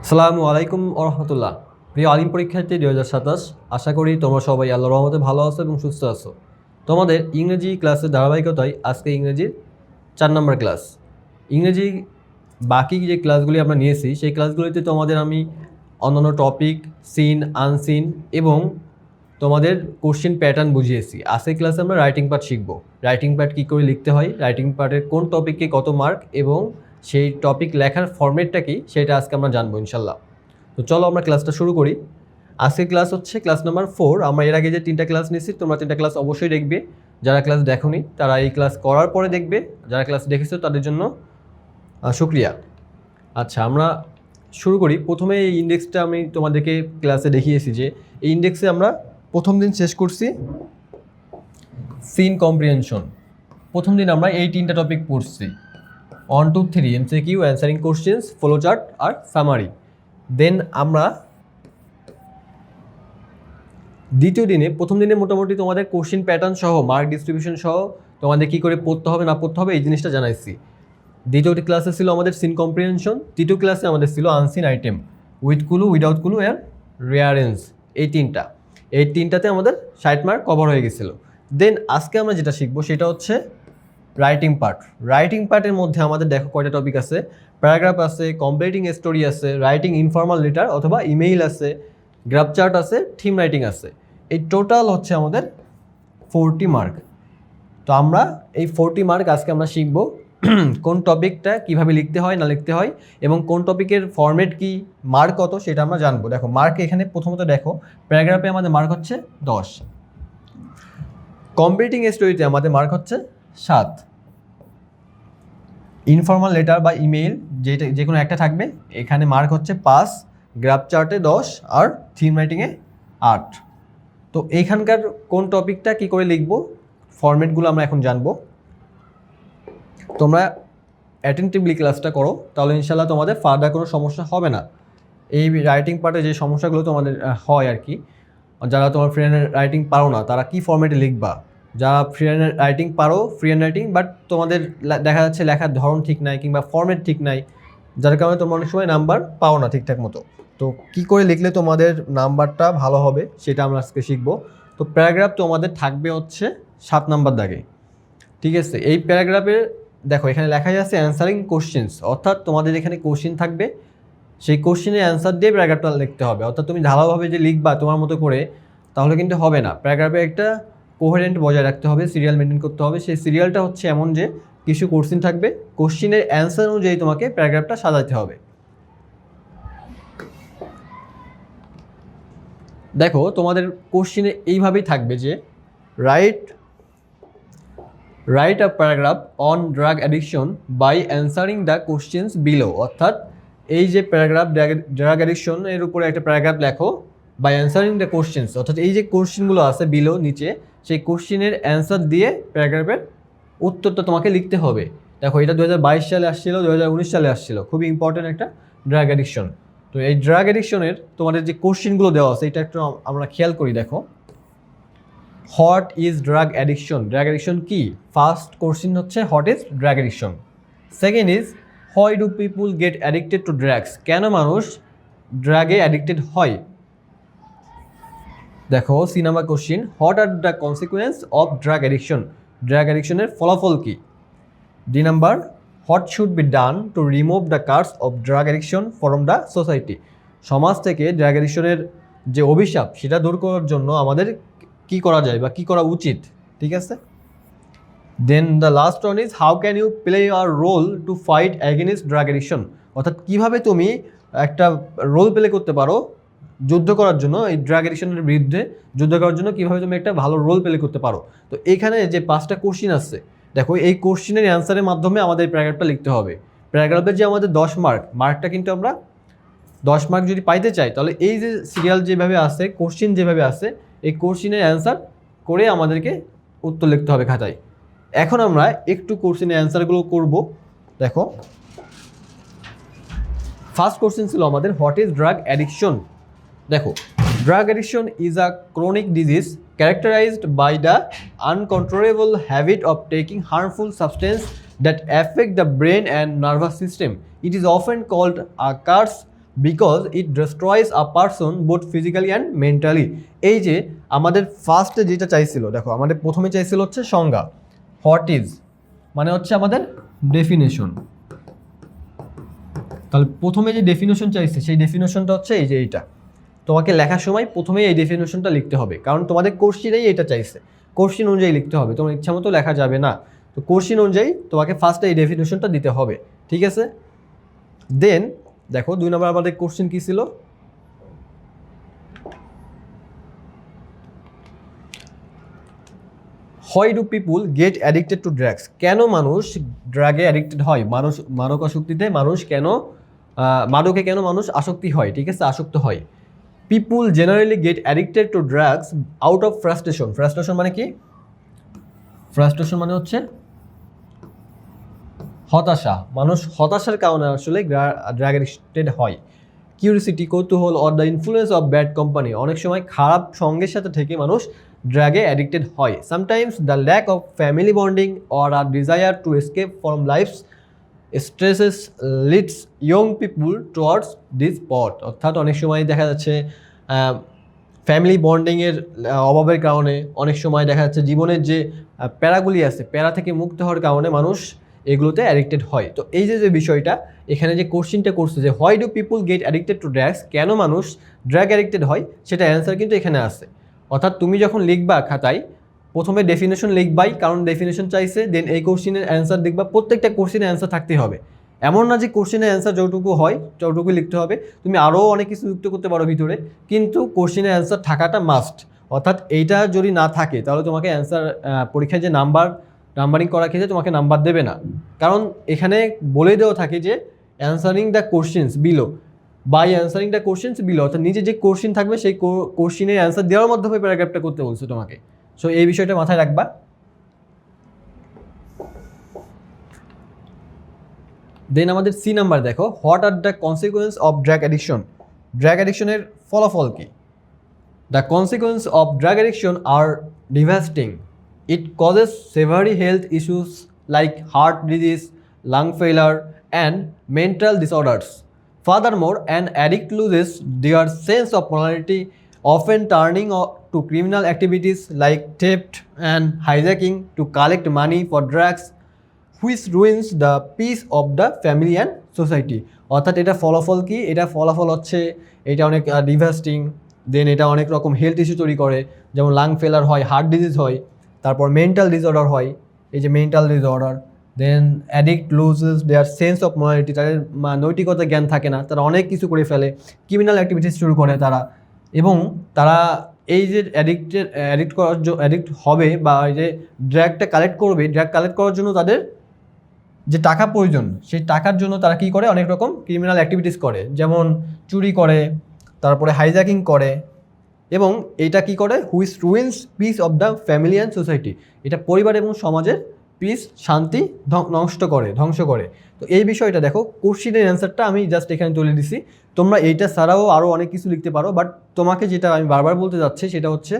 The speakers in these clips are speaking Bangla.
আসসালামু আলাইকুম রহমতুল্লাহ। প্রিয় আলিম পরীক্ষার্থী 2027, আশা করি তোমরা সবাই আল্লাহর রহমতে ভালো আছো এবং সুস্থ আছো। তোমাদের ইংরেজি ক্লাসের ধারাবাহিকতায় আজকে ইংরেজির 4 নম্বর ক্লাস। ইংরেজি বাকি যে ক্লাসগুলি আমরা নিয়েছি সেই ক্লাসগুলিতে তোমাদের আমি অন্যান্য টপিক, সিন, আনসিন এবং তোমাদের কোশ্চেন প্যাটার্ন বুঝিয়েছি। আজকের ক্লাসে আমরা রাইটিং পার্ট শিখব। রাইটিং পার্ট কী করে লিখতে হয়, রাইটিং পার্টের কোন টপিকে কত মার্ক এবং সেই টপিক লেখার ফরম্যাটটা কী সেটা আজকে আমরা জানবো ইনশাল্লাহ। তো চলো আমরা ক্লাসটা শুরু করি। আজকের ক্লাস হচ্ছে ক্লাস নাম্বার 4। আমরা এর আগে যে 3টা ক্লাস নিয়েছি তোমরা 3টা ক্লাস অবশ্যই দেখবে। যারা ক্লাস দেখোনি তারা এই ক্লাস করার পরে দেখবে, যারা ক্লাস দেখেছো তাদের জন্য শুক্রিয়া। আচ্ছা, আমরা শুরু করি। প্রথমে এই ইন্ডেক্সটা আমি তোমাদেরকে ক্লাসে দেখিয়েছি যে এই ইন্ডেক্সে আমরা প্রথম দিন শেষ করছি সিন কম্প্রিহেনশন। প্রথম দিন আমরা এই 3টা টপিক পড়ছি, 1, 2, 3 MCQ, answering questions, flow chart আর সামারি। দেন আমরা দ্বিতীয় দিনে, প্রথম দিনে মোটামুটি তোমাদের কোশ্চেন প্যাটার্ন সহ মার্ক ডিস্ট্রিবিউশন সহ তোমাদের কী করে পড়তে হবে না পড়তে হবে এই জিনিসটা জানাইছি। দ্বিতীয় ক্লাসে ছিল আমাদের সিন কম্প্রিহেনশন, তৃতীয় ক্লাসে আমাদের ছিল unseen item, with clue, without clue and reference. এই তিনটাতে আমাদের 60 মার্ক কভার হয়ে গেছিলো। দেন আজকে আমরা যেটা শিখবো সেটা হচ্ছে রাইটিং পার্ট। রাইটিং পার্টের মধ্যে আমাদের দেখো কয়টা টপিক আছে। প্যারাগ্রাফ আছে, কমপ্লিটিং স্টোরি আছে, রাইটিং ইনফর্মাল লেটার অথবা ইমেইল আছে, গ্রাফ চার্ট আছে, থিম রাইটিং আছে। এই টোটাল হচ্ছে আমাদের 40 মার্ক। তো আমরা এই 40 মার্ক আজকে আমরা শিখবো কোন টপিকটা কিভাবে লিখতে হয় না লিখতে হয় এবং কোন টপিকের ফরম্যাট কি, মার্ক কত সেটা আমরা জানবো। দেখো মার্ক এখানে প্রথমত দেখো, প্যারাগ্রাফে আমাদের মার্ক হচ্ছে 10, কমপ্লিটিং স্টোরিতে আমাদের মার্ক হচ্ছে 7, ইনফর্মাল লেটার বা ইমেইল যে কোনো একটা থাকবে এখানে মার্ক হচ্ছে 5, গ্রাফ চার্টে 10 আর থিম রাইটিংয়ে 8। তো এইখানকার কোন টপিকটা কি করে লিখবো ফরম্যাটগুলো আমরা এখন জানবো। তোমরা অ্যাটেন্টিভলি ক্লাসটা করো, তাহলে ইনশাল্লাহ তোমাদের ফার্দার কোনো সমস্যা হবে না। এই রাইটিং পার্টে যে সমস্যাগুলো তোমাদের হয় আর কি, যারা তোমার ফ্রি হ্যান্ড রাইটিং পারো না তারা কি ফরম্যাটে লিখবা, যারা ফ্রি হ্যান্ড রাইটিং পারো ফ্রি হ্যান্ড রাইটিং, বাট তোমাদের দেখা যাচ্ছে লেখার ধরন ঠিক নাই কিংবা ফরম্যাট ঠিক নাই, যার কারণে তোমরা অনেক সময় নাম্বার পাও না ঠিকঠাক মতো। তো কী করে লিখলে তোমাদের নাম্বারটা ভালো হবে সেটা আমরা আজকে শিখবো। তো প্যারাগ্রাফ তোমাদের থাকবে হচ্ছে 7 নাম্বার দাগে, ঠিক আছে। এই প্যারাগ্রাফে দেখো এখানে লেখাই আছে অ্যান্সারিং কোশ্চেন্স, অর্থাৎ তোমাদের এখানে কোশ্চেন থাকবে, সেই কোশ্চেনের অ্যান্সার দিয়ে প্যারাগ্রাফটা লিখতে হবে। অর্থাৎ তুমি ঢালাওভাবে যে লিখবা তোমার মতো করে তাহলে কিন্তু হবে না। প্যারাগ্রাফে একটা কোহেরেন্ট বজায় রাখতে হবে, সিরিয়াল মেনটেন করতে হবে। সেই সিরিয়ালটা হচ্ছে এমন যে কিছু কোশ্চেন থাকবে, কোশ্চেনের অ্যান্সার অনুযায়ী তোমাকে প্যারাগ্রাফটা সাজাতে হবে। দেখো তোমাদের কোশ্চেনে এইভাবেই থাকবে যে write a paragraph on drug addiction by answering the questions below. অর্থাৎ এই যে প্যারাগ্রাফ ড্রাগ অ্যাডিকশন এর উপরে একটা প্যারাগ্রাফ লেখো বাই অ্যান্সারিং দ্য কোশ্চেন্স, অর্থাৎ এই যে কোশ্চেনগুলো আছে বিলো নিচে সেই কোশ্চেনের অ্যান্সার দিয়ে প্যারাগ্রাফের উত্তরটা তোমাকে লিখতে হবে। দেখো এটা 2022 সালে আসছিল, 2019 সালে আসছিল, খুবই ইম্পর্টেন্ট একটা ড্রাগ অ্যাডিকশন। তো এই ড্রাগ অ্যাডিকশনের তোমাদের যে কোশ্চেনগুলো দেওয়া আছে এটা একটু আমরা খেয়াল করি। দেখো what is drug addiction, drug addiction কি? ফার্স্ট কোশ্চেন হচ্ছে what is drug addiction. Second is why do people get addicted to drugs, কেন মানুষ ড্রাগে অ্যাডিক্টেড হয়। দেখো C number question, what are the consequence of drug addiction, drug অ্যাডিকশনের ফলাফল কি। D number, what should be done to remove the curse of drug addiction from the society, সমাজ থেকে ড্রাগ অ্যাডিকশনের যে অভিশাপ সেটা দূর করার জন্য আমাদের কি করা যায় বা কি করা উচিত, ঠিক আছে। Then the last one is how can you play a role to fight against drug addiction, অর্থাৎ কীভাবে তুমি একটা রোল প্লে করতে পারো যুদ্ধ করার জন্য, এই ড্রাগ অ্যাডিকশনের বিরুদ্ধে যুদ্ধ করার জন্য কীভাবে তুমি একটা ভালো রোল প্লে করতে পারো। তো এখানে যে 5টা কোশ্চিন আছে দেখো, এই কোশ্চিনের অ্যান্সারের মাধ্যমে আমাদের এই প্যারাগ্রাফটা লিখতে হবে। প্যারাগ্রাফের যে আমাদের 10 মার্কটা কিন্তু আমরা 10 মার্ক যদি পাইতে চাই তাহলে এই যে সিরিয়াল যেভাবে আছে, কোশ্চিন যেভাবে আছে, এই কোশ্চিনের অ্যান্সার করে আমাদেরকে উত্তর লিখতে হবে খাতায়। এখন আমরা একটু কোশ্চিনের অ্যান্সারগুলো করব। দেখো ফার্স্ট কোশ্চিন ছিল আমাদের হোয়াট ইজ ড্রাগ অ্যাডিকশন। দেখো drug addiction is a chronic disease characterized by the uncontrollable habit of taking harmful substances that affect the brain and nervous system. It is often called a curse because it destroys a person both physically and mentally. এই যে আমাদের ফার্স্টে যেটা চাইছিল, দেখো আমাদের প্রথমে চাইছিল হচ্ছে সংজ্ঞা, হোয়াট ইজ মানে হচ্ছে আমাদের ডেফিনেশন। তাহলে প্রথমে যে ডেফিনেশন চাইছে সেই ডেফিনেশনটা হচ্ছে এই যে এইটা। তোমাকে লেখার সময় প্রথমেই এই ডেফিনেশনটা লিখতে হবে, কারণ তোমাদের কোশ্চিনেই এটা চাইছে, কোশ্চিন অনুযায়ী লিখতে হবে, তোমার ইচ্ছা মতো লেখা যাবে না। তো কোশ্চিন অনুযায়ী তোমাকে ফার্স্টে এই ডেফিনেশনটা দিতে হবে, ঠিক আছে। দেন দেখো 2 নম্বর আমাদের কোশ্চিন কী ছিল, why do people get addicted to drugs, কেন মানুষ ড্রাগে অ্যাডিক্টেড হয়, মাদকাসক্তিতে মানুষ কেন মাদকে কেন মানুষ আসক্তি হয়, ঠিক আছে, আসক্ত হয়। People generally get addicted to drugs out of frustration. Frustration মানে কি? ফ্রাস্ট্রেশন মানে হচ্ছে হতাশা, মানুষ হতাশার কারণে আসলে ড্রাগ অ্যাডিক্টেড হয়। কিউরিসিটি, কৌতূহল, or the influence of bad company, অনেক সময় খারাপ সঙ্গের সাথে থেকে মানুষ ড্রাগে অ্যাডিক্টেড হয়। Sometimes the lack of family bonding or আর desire to escape from life's stresses leads young people towards this পথ। অর্থাৎ অনেক সময় দেখা যাচ্ছে ফ্যামিলি বন্ডিংয়ের অভাবের কারণে, অনেক সময় দেখা যাচ্ছে জীবনের যে প্যারাগুলি আছে, প্যারা থেকে মুক্ত হওয়ার কারণে মানুষ এগুলোতে অ্যাডিক্টেড হয়। তো এই যে বিষয়টা এখানে যে কোশ্চিনটা করছে যে why do people get addicted to drugs, কেন মানুষ ড্রাগ অ্যাডিক্টেড হয়, সেটা অ্যান্সার কিন্তু এখানে আছে। অর্থাৎ তুমি যখন লিখবা খাতায়, প্রথমে ডেফিনেশন লিখবাই, কারণ ডেফিনেশন চাইছে, দেন এই কোশ্চিনের অ্যান্সার দেখবা, প্রত্যেকটা কোশ্চিনের অ্যান্সার থাকতেই হবে। এমন না যে কোশ্চিনের অ্যান্সার যতটুকু হয় ততটুকু লিখতে হবে, তুমি আরও অনেক কিছু যুক্ত করতে পারো ভিতরে, কিন্তু কোশ্চিনের অ্যান্সার থাকাটা মাস্ট। অর্থাৎ এইটা যদি না থাকে তাহলে তোমাকে অ্যান্সার পরীক্ষায় যে নাম্বারিং করার ক্ষেত্রে তোমাকে নাম্বার দেবে না, কারণ এখানে বলে দেওয়া থাকে যে answering the questions below, by answering the questions below, অর্থাৎ নিজে যে কোশ্চিন থাকবে সেই কোশ্চিনের অ্যান্সার দেওয়ার মাধ্যমে প্যারাগ্রাফটা করতে বলছে তোমাকে। সো এই বিষয়টা মাথায় রাখবা। দেন আমাদের সি নাম্বার দেখো, what are the consequence of drug addiction, drug অ্যাডিকশনের ফলাফল কী? The consequence of drug addiction are devastating, it causes severe health issues like heart disease, lung failure, and mental disorders. Furthermore, an addict loses their sense of morality, often turning to criminal activities like theft and hijacking to collect money for drugs, which ruins the peace of the family and society. অর্থাৎ এটা ফলাফল কি? এটা ফলাফল হচ্ছে এটা অনেক ডিভাস্টিং, দেন এটা অনেক রকম হেলথ ইস্যু তৈরি করে, যেমন লাং ফেলার হয়, হার্ট ডিজিজ হয়, তারপর মেন্টাল ডিসঅর্ডার হয়, এই যে mental disorder, then addict loses their sense of morality, তাদের নৈতিকতা জ্ঞান থাকে না, তারা অনেক কিছু করে ফেলে, ক্রিমিনাল অ্যাক্টিভিটিস শুরু করে তারা, এবং তারা এই যে অ্যাডিক্ট হবে বা এই যে ড্রাগটা কালেক্ট করবে, ড্রাগ কালেক্ট করার জন্য তাদের যে টাকা প্রয়োজন, সেই টাকার জন্য তারা কী করে, অনেক রকম ক্রিমিনাল অ্যাক্টিভিটিস করে, যেমন চুরি করে, তারপরে হাইজ্যাকিং করে, এবং এটা কি করে, which ruins piece of the family and society, এটা পরিবার এবং সমাজের পিস, শান্তি ধ্বংস করে। তো এই বিষয়টা দেখো, কোশ্চিনের অ্যান্সারটা আমি জাস্ট এখানে তুলে দিছি, তোমরা এইটা ছাড়াও আরও অনেক কিছু লিখতে পারো, বাট তোমাকে যেটা আমি বারবার বলতে যাচ্ছি সেটা হচ্ছে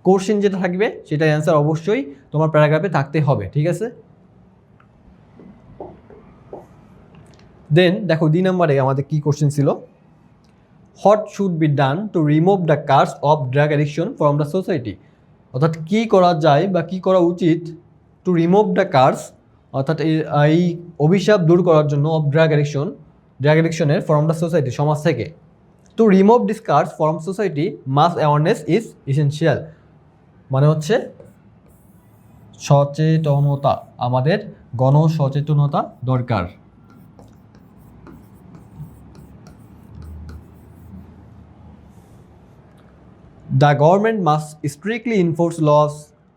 কোশ্চিন যেটা থাকবে সেটার অ্যান্সার অবশ্যই তোমার প্যারাগ্রাফে থাকতে হবে, ঠিক আছে। দেন দেখো 2 নম্বরে আমাদের কী কোশ্চেন ছিল, what should be done to remove the curse of drug addiction from the society, অর্থাৎ কী করা যায় বা কী করা উচিত টু রিমুভ দ্য কার্স, অর্থাৎ এই অভিশাপ দূর করার জন্য অফ ড্রাগ অ্যাডিকশনের ফ্রম দ্য সোসাইটি, সমাজ থেকে। To remove this curse from society mass awareness is essential, মানে হচ্ছে সচেতনতা, আমাদের গণসচেতনতা দরকার। The government must strictly enforce laws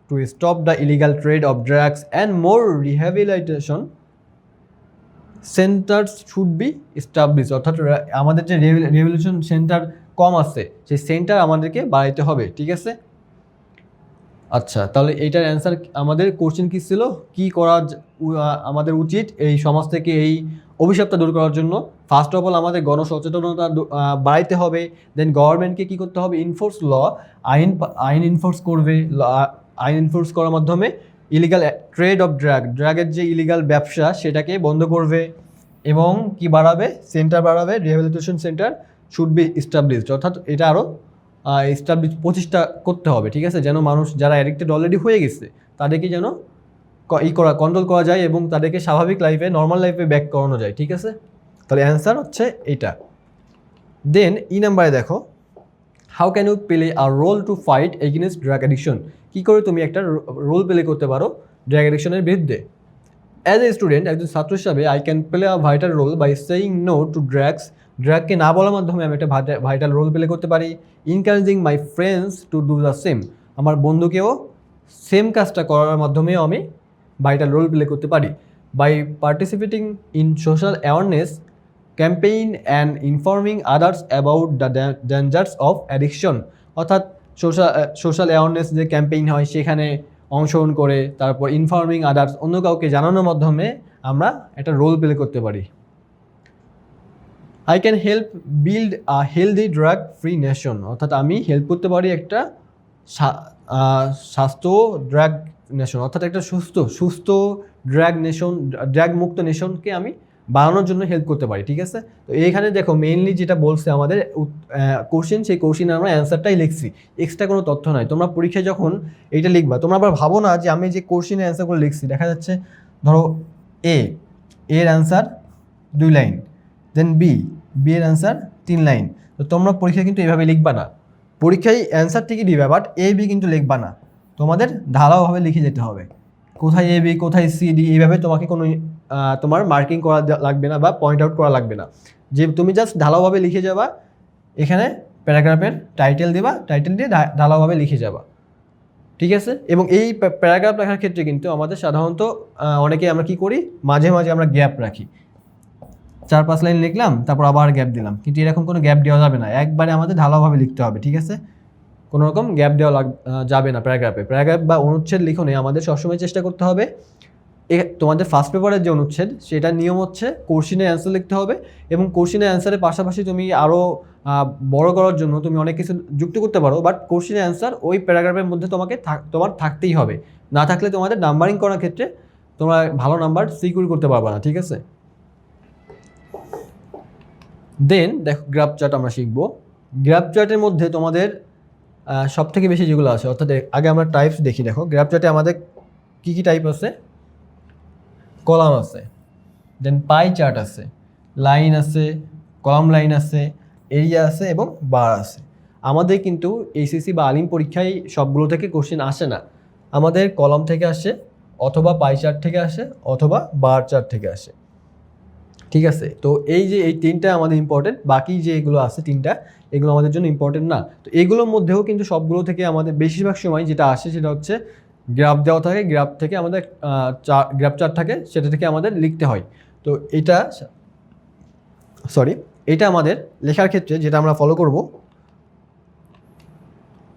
to stop the illegal trade of drugs, and more rehabilitation centers should be established, অর্থাৎ আমাদের যে রিহ্যাবিলিটেশন সেন্টার কম আছে সেই সেন্টার আমাদেরকে বাড়াইতে হবে, ঠিক আছে। আচ্ছা, তাহলে এইটার অ্যান্সার আমাদের কোশ্চেন কী ছিল, কী করা আমাদের উচিত এই সমাজ থেকে এই অভিশাপটা দূর করার জন্য। ফার্স্ট অফ অল আমাদের গণসচেতনতা বাড়াইতে হবে, দেন গভর্নমেন্টকে কী করতে হবে, ইনফোর্স ল, আইন ইনফোর্স করবে, আইন ইনফোর্স করার মাধ্যমে ইলিগাল ট্রেড অফ ড্রাগের যে ইলিগাল ব্যবসা সেটাকে বন্ধ করবে, এবং কি বাড়াবে, সেন্টার বাড়াবে, rehabilitation centre should be established, অর্থাৎ এটা আরও এস্টাবলিশ প্রচেষ্টা করতে হবে, ঠিক আছে, যেন মানুষ যারা অ্যাডিক্টেড অলরেডি হয়ে গেছে তাদেরকে যেন কন্ট্রোল করা যায় এবং তাদেরকে স্বাভাবিক লাইফে নর্মাল লাইফে ব্যাক করানো যায়, ঠিক আছে। তাহলে অ্যান্সার হচ্ছে এটা। দেন নাম্বারে দেখো, how can you play a role to fight against drug addiction, কী করে তুমি একটা রোল প্লে করতে পারো ড্রাগ অ্যাডিকশনের বিরুদ্ধে। অ্যাজ এ স্টুডেন্ট, একজন ছাত্র হিসাবে I can play a vital role by saying no to drugs, ড্রাগকে না বলার মাধ্যমে আমি একটা ভাইটাল রোল প্লে করতে পারি। Encouraging my friends to do the same, আমার বন্ধুকেও সেম কাজটা করার মাধ্যমেও আমি ভাইটাল রোল প্লে করতে পারি। By participating in social awareness campaign and informing others about the dangers of addiction, অর্থাৎ সোশ্যাল অ্যাওয়ারনেস যে ক্যাম্পেইন হয় সেখানে অংশগ্রহণ করে তারপর ইনফর্মিং আদার্স অন্য কাউকে জানানোর মাধ্যমে আমরা একটা রোল প্লে করতে পারি। I can help build a healthy drug free nation, অর্থাৎ আমি হেল্প করতে পারি একটা স্বাস্থ্য ড্রাগ নেশন, অর্থাৎ একটা সুস্থ ড্রাগ নেশন, ড্রাগ মুক্ত নেশনকে আমি বানানোর জন্য হেল্প করতে পারি, ঠিক আছে। তো এইখানে দেখো মেইনলি যেটা বলছে আমাদের কোশ্চেন, সেই কোশ্চেনে আমরা অ্যান্সারটাই লিখছি, এক্সট্রা কোনো তথ্য নয়। তোমরা পরীক্ষায় যখন এইটা লিখবা তোমরা আবার ভাবো না যে আমি যে কোশ্চেনের অ্যান্সারগুলো লিখছি, দেখা যাচ্ছে ধরো এর অ্যান্সার 2 লাইন, দেন বি এর অ্যান্সার 3 লাইন। তো তোমরা পরীক্ষায় কিন্তু এইভাবে লিখবা না, পরীক্ষায় অ্যান্সার ঠিকই দিবে বাট বি কিন্তু লিখবা না, তোমাদের ঢালাওভাবে লিখে যেতে হবে, কোথায় বি কোথায় ডি, এইভাবে তোমাকে কোনো তোমার মার্কিং করা লাগবে না বা পয়েন্ট আউট করা লাগবে না, যে তুমি জাস্ট ঢালাওভাবে লিখে যাবা, এখানে প্যারাগ্রাফের টাইটেল দিবা, টাইটেল দিয়ে ঢালাওভাবে লিখে যাবা, ঠিক আছে। এবং এই প্যারাগ্রাফ লেখার ক্ষেত্রে কিন্তু আমাদের সাধারণত অনেকে আমরা কি করি, মাঝে মাঝে আমরা গ্যাপ রাখি, 4-5 লাইন লিখলাম তারপর আবার গ্যাপ দিলাম, কিন্তু এরকম কোনো গ্যাপ দেওয়া যাবে না, একবারে আমাদের ঢালাওভাবে লিখতে হবে, ঠিক আছে। কোনো রকম গ্যাপ দেওয়া যাবে না প্যারাগ্রাফ বা অনুচ্ছেদ লিখনে আমাদের সবসময় চেষ্টা করতে হবে তোমাদের ফার্স্ট পেপারের যে অনুচ্ছেদ সেটার নিয়ম হচ্ছে কোশ্চেনের অ্যান্সার লিখতে হবে, এবং কোশ্চেনের অ্যান্সারের পাশাপাশি তুমি আরও বড় করার জন্য তুমি অনেক কিছু যুক্ত করতে পারো, বাট কোশ্চেনের অ্যান্সার ওই প্যারাগ্রাফের মধ্যে তোমার থাকতেই হবে, না থাকলে তোমাদের নাম্বারিং করার ক্ষেত্রে তোমরা ভালো নাম্বার সিকিউর করতে পারবে না, ঠিক আছে। দেন দেখো গ্রাফ চার্ট আমরা শিখবো। গ্রাফ চার্টের মধ্যে তোমাদের সব থেকে বেশি যেগুলো আছে, অর্থাৎ আগে আমরা টাইপস দেখি। দেখো গ্রাফ চার্টে আমাদের কী কী টাইপ আছে, কলাম আছে, দেন পাই চার্ট আছে, লাইন আছে, কলাম লাইন আছে, এরিয়া আছে এবং বার আছে। আমাদের কিন্তু এইচএসসি বা আলিম পরীক্ষায় সবগুলো থেকে কোশ্চেন আসে না, আমাদের কলাম থেকে আসে, অথবা পাই চার্ট থেকে আসে, অথবা বার চার্ট থেকে আসে, ঠিক আছে। তো এই যে এই 3টা আমাদের ইম্পর্টেন্ট, বাকি যে এগুলো আছে 3টা এগুলো আমাদের জন্য ইম্পর্টেন্ট না। তো এগুলোর মধ্যেও কিন্তু সবগুলো থেকে আমাদের বেশিরভাগ সময় যেটা আসে সেটা হচ্ছে গ্রাফ দেওয়া থাকে, গ্রাফ থেকে আমাদের গ্রাফ চার্ট থাকে, সেটা থেকে আমাদের লিখতে হয়। তো এটা আমাদের লেখার ক্ষেত্রে যেটা আমরা ফলো করব।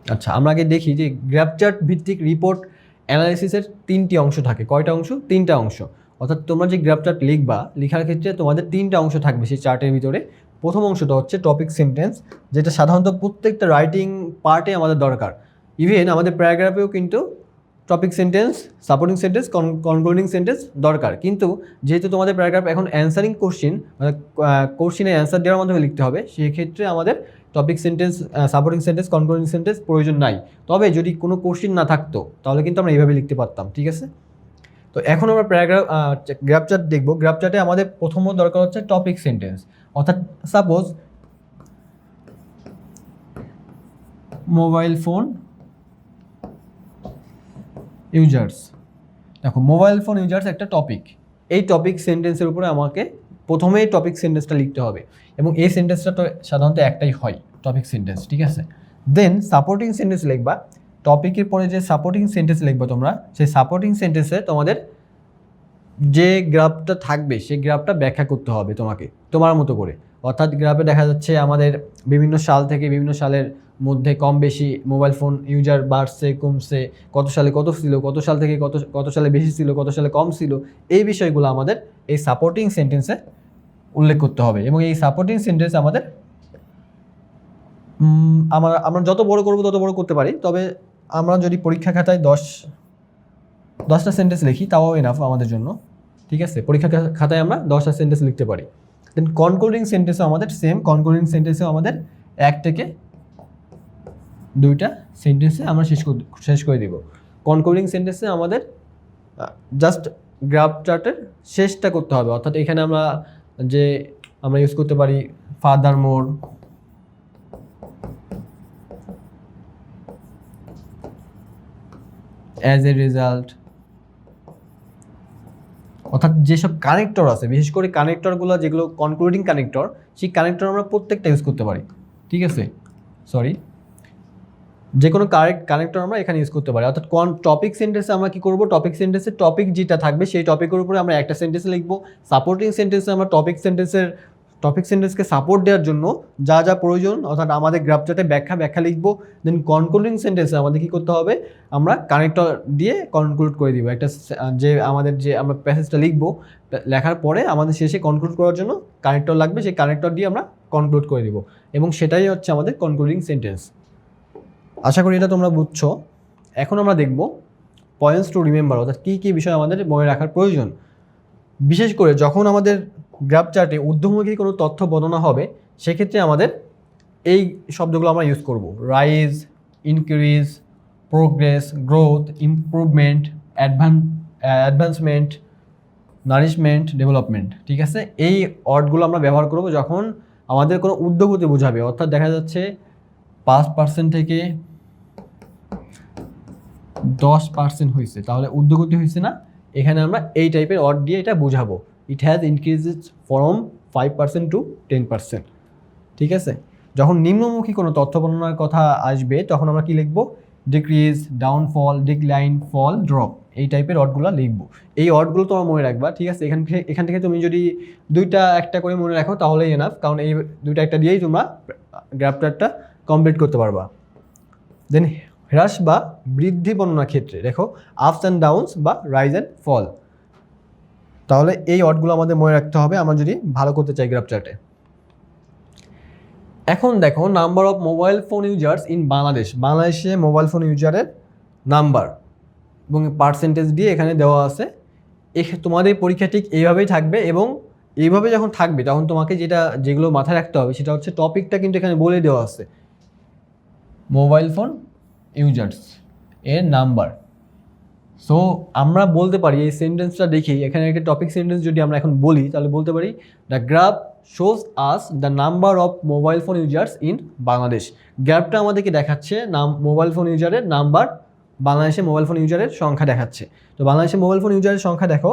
আচ্ছা, আমরা আগে দেখি যে গ্রাফ চার্ট ভিত্তিক রিপোর্ট অ্যানালাইসিসের 3টি অংশ থাকে। কয়টা অংশ? 3টা অংশ। অর্থাৎ তোমরা যে গ্রাফ চার্ট লিখবা, লেখার ক্ষেত্রে তোমাদের 3টা অংশ থাকবে সেই চার্টের ভিতরে। প্রথম অংশটা হচ্ছে টপিক সেন্টেন্স, যেটা সাধারণত প্রত্যেকটা রাইটিং পার্টে আমাদের দরকার। ইভেন আমাদের প্যারাগ্রাফেও কিন্তু topic sentence, supporting sentence, concluding sentence দরকার। কিন্তু যেহেতু তোমাদের প্যারাগ্রাফ এখন অ্যান্সারিং কোশ্চিন, মানে কোশ্চিনে অ্যান্সার দেওয়ার মাধ্যমে লিখতে হবে, সেক্ষেত্রে আমাদের topic sentence, supporting sentence, concluding sentence প্রয়োজন নাই। তবে যদি কোনো কোশ্চিন না থাকতো তাহলে কিন্তু আমরা এইভাবে লিখতে পারতাম, ঠিক আছে। তো এখন আমরা গ্রাফ চার্ট দেখব। গ্রাফ চার্টে আমাদের প্রথমত দরকার হচ্ছে টপিক সেন্টেন্স, অর্থাৎ সাপোজ মোবাইল ফোন ইউজার্স। দেখো মোবাইল ফোন ইউজার্স একটা টপিক, এই টপিক সেন্টেন্সের উপরে আমাকে প্রথমেই টপিক সেন্টেন্সটা লিখতে হবে, এবং এই সেন্টেন্সটা তো সাধারণত একটাই হয়, টপিক সেন্টেন্স, ঠিক আছে। দেন সাপোর্টিং সেন্টেন্স লিখবা। টপিকের পরে যে সাপোর্টিং সেন্টেন্স লিখবা তোমরা, সেই সাপোর্টিং সেন্টেন্সে তোমাদের যে গ্রাফটা থাকবে সেই গ্রাফটা ব্যাখ্যা করতে হবে তোমাকে তোমার মতো করে। অর্থাৎ গ্রাফে দেখা যাচ্ছে আমাদের বিভিন্ন সাল থেকে বিভিন্ন সালের মধ্যে কম বেশি মোবাইল ফোন ইউজার বাড়ছে কমছে, কত সালে কত ছিল, কত সাল থেকে কত সালে বেশি ছিল, কত সালে কম ছিল, এই বিষয়গুলো আমাদের এই সাপোর্টিং সেন্টেন্সে উল্লেখ করতে হবে। এবং এই সাপোর্টিং সেন্টেন্স আমাদের আমরা যত বড় করব তত বড় করতে পারি, তবে আমরা যদি পরীক্ষা খাতায় 10টা সেন্টেন্স লিখি তাও এনাফ আমাদের জন্য, ঠিক আছে। পরীক্ষা খাতায় আমরা 10টা সেন্টেন্স লিখতে পারি। দেন কনক্লুডিং সেন্টেন্সও আমাদের সেম, কনক্লুডিং সেন্টেন্সেও আমাদের 1 থেকে 2টা সেন্টেন্সে আমরা শেষ করে দিব। কনক্লুডিং সেন্টেন্সে আমাদের জাস্ট গ্রাফ চার্টের শেষটা করতে হবে, অর্থাৎ এখানে আমরা ইউজ করতে পারি further more, as a result, অর্থাৎ যেসব কানেক্টর আছে, বিশেষ করে কানেক্টরগুলো যেগুলো কনক্লুডিং কানেক্টর, সেই কানেক্টর আমরা প্রত্যেকটা ইউজ করতে পারি। ঠিক আছে, যে কোনো কানেক্টর আমরা এখানে ইউজ করতে পারি। অর্থাৎ টপিক সেন্টেন্সে আমরা কি করব, টপিক সেন্টেন্সে টপিক যেটা থাকবে সেই টপিকের উপরে আমরা একটা সেন্টেন্স লিখবো। সাপোর্টিং সেন্টেন্সে আমরা টপিক সেন্টেন্সকে সাপোর্ট দেওয়ার জন্য যা যা প্রয়োজন, অর্থাৎ আমাদের গ্রাফ চার্টে ব্যাখ্যা লিখবো। দেন কনক্লুডিং সেন্টেন্সে আমাদের কি করতে হবে, আমরা কানেক্টর দিয়ে কনক্লুড করে দিব। একটা আমরা প্যাসেজটা লিখবো, লেখার পরে আমাদের শেষে কনক্লুড করার জন্য কানেক্টর লাগবে, সেই কানেক্টর দিয়ে আমরা কনক্লুড করে দিব, এবং সেটাই হচ্ছে আমাদের কনক্লুডিং সেন্টেন্স। আশা করি এটা তোমরা বুঝছো। এখন আমরা দেখব পয়েন্টস টু রিমেম্বার, অর্থাৎ কী কী বিষয় আমাদের মনে রাখার প্রয়োজন। বিশেষ করে যখন আমাদের গ্রাফ চার্টে ঊর্ধ্বমুখী কোনো তথ্য বর্ণনা হবে, সেক্ষেত্রে আমাদের এই শব্দগুলো আমরা ইউজ করব: rise, increase, progress, growth, improvement, advancement, nourishment, development. ঠিক আছে, এই ওয়ার্ডগুলো আমরা ব্যবহার করব যখন আমাদের কোনো ঊর্ধ্বগতি বোঝাবে, অর্থাৎ দেখা যাচ্ছে 5% থেকে 10% হয়েছে, তাহলে ঊর্ধ্বগতি হয়েছে না, এখানে আমরা এই টাইপের ওয়ার্ড দিয়ে এটা বোঝাবো। It has increased from 5% to 10%। ঠিক আছে, যখন নিম্নমুখী কোনো তথ্য বর্ণনার কথা আসবে তখন আমরা কি লিখব, ডিক্রিজ, ডাউনফল, ডিক্লাইন, ফল, ড্রপ, এই টাইপের ওয়ার্ডগুলো লিখবো। এই ওয়ার্ডগুলো তোমরা মনে রাখবা। ঠিক আছে, এখান থেকে তুমি যদি 2টা একটা করে মনে রাখো তাহলেই এনাফ, কারণ এই 2টা একটা দিয়েই তোমরা গ্রাফ চার্টটা কমপ্লিট করতে পারবা। দেন হ্রাস বা বৃদ্ধি বর্ণনার ক্ষেত্রে দেখো আপস অ্যান্ড ডাউনস বা রাইজ অ্যান্ড ফল, তাহলে এই ওয়ার্ডগুলো আমাদের মনে রাখতে হবে আমরা যদি ভালো করতে চাই গ্রাফ চার্টে। এখন দেখো number of mobile phone users in Bangladesh, বাংলাদেশে মোবাইল ফোন ইউজারের নাম্বার এবং পার্সেন্টেজ দিয়ে এখানে দেওয়া আছে। তোমাদের পরীক্ষা ঠিক এইভাবেই থাকবে, এবং এইভাবে যখন থাকবে তখন তোমাকে যেগুলো মাথায় রাখতে হবে সেটা হচ্ছে টপিকটা কিন্তু এখানে বলে দেওয়া আছে, মোবাইল ফোন ইউজার্স এর নাম্বার। সো আমরা বলতে পারি এই সেন্টেন্সটা দেখি, এখানে একটা টপিক সেন্টেন্স যদি আমরা এখন বলি তাহলে বলতে পারি the graph shows us the number of mobile phone users in Bangladesh. গ্রাফটা আমাদেরকে দেখাচ্ছে মোবাইল ফোন ইউজারের নাম্বার, বাংলাদেশে মোবাইল ফোন ইউজারের সংখ্যা দেখাচ্ছে। তো বাংলাদেশে মোবাইল ফোন ইউজারের সংখ্যা দেখো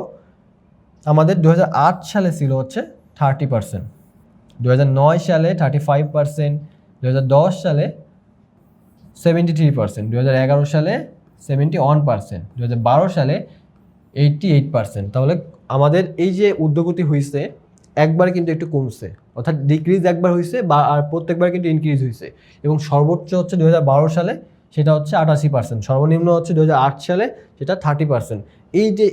আমাদের 2008 সালে ছিল হচ্ছে 30%, 2009 সালে 35%, 2010 সালে 73%, 2011 সালে 71%, 2012 সালে 88%। তাহলে আমাদের এই যে ঊর্ধ্বগতি হয়েছে একবার কিন্তু একটু কমছে, অর্থাৎ ডিক্রিজ একবার হয়েছে আর প্রত্যেকবার কিন্তু ইনক্রিজ হয়েছে, এবং সর্বোচ্চ হচ্ছে 2012 সালে সেটা হচ্ছে 88%, সর্বনিম্ন হচ্ছে 2008 সালে সেটা 30%।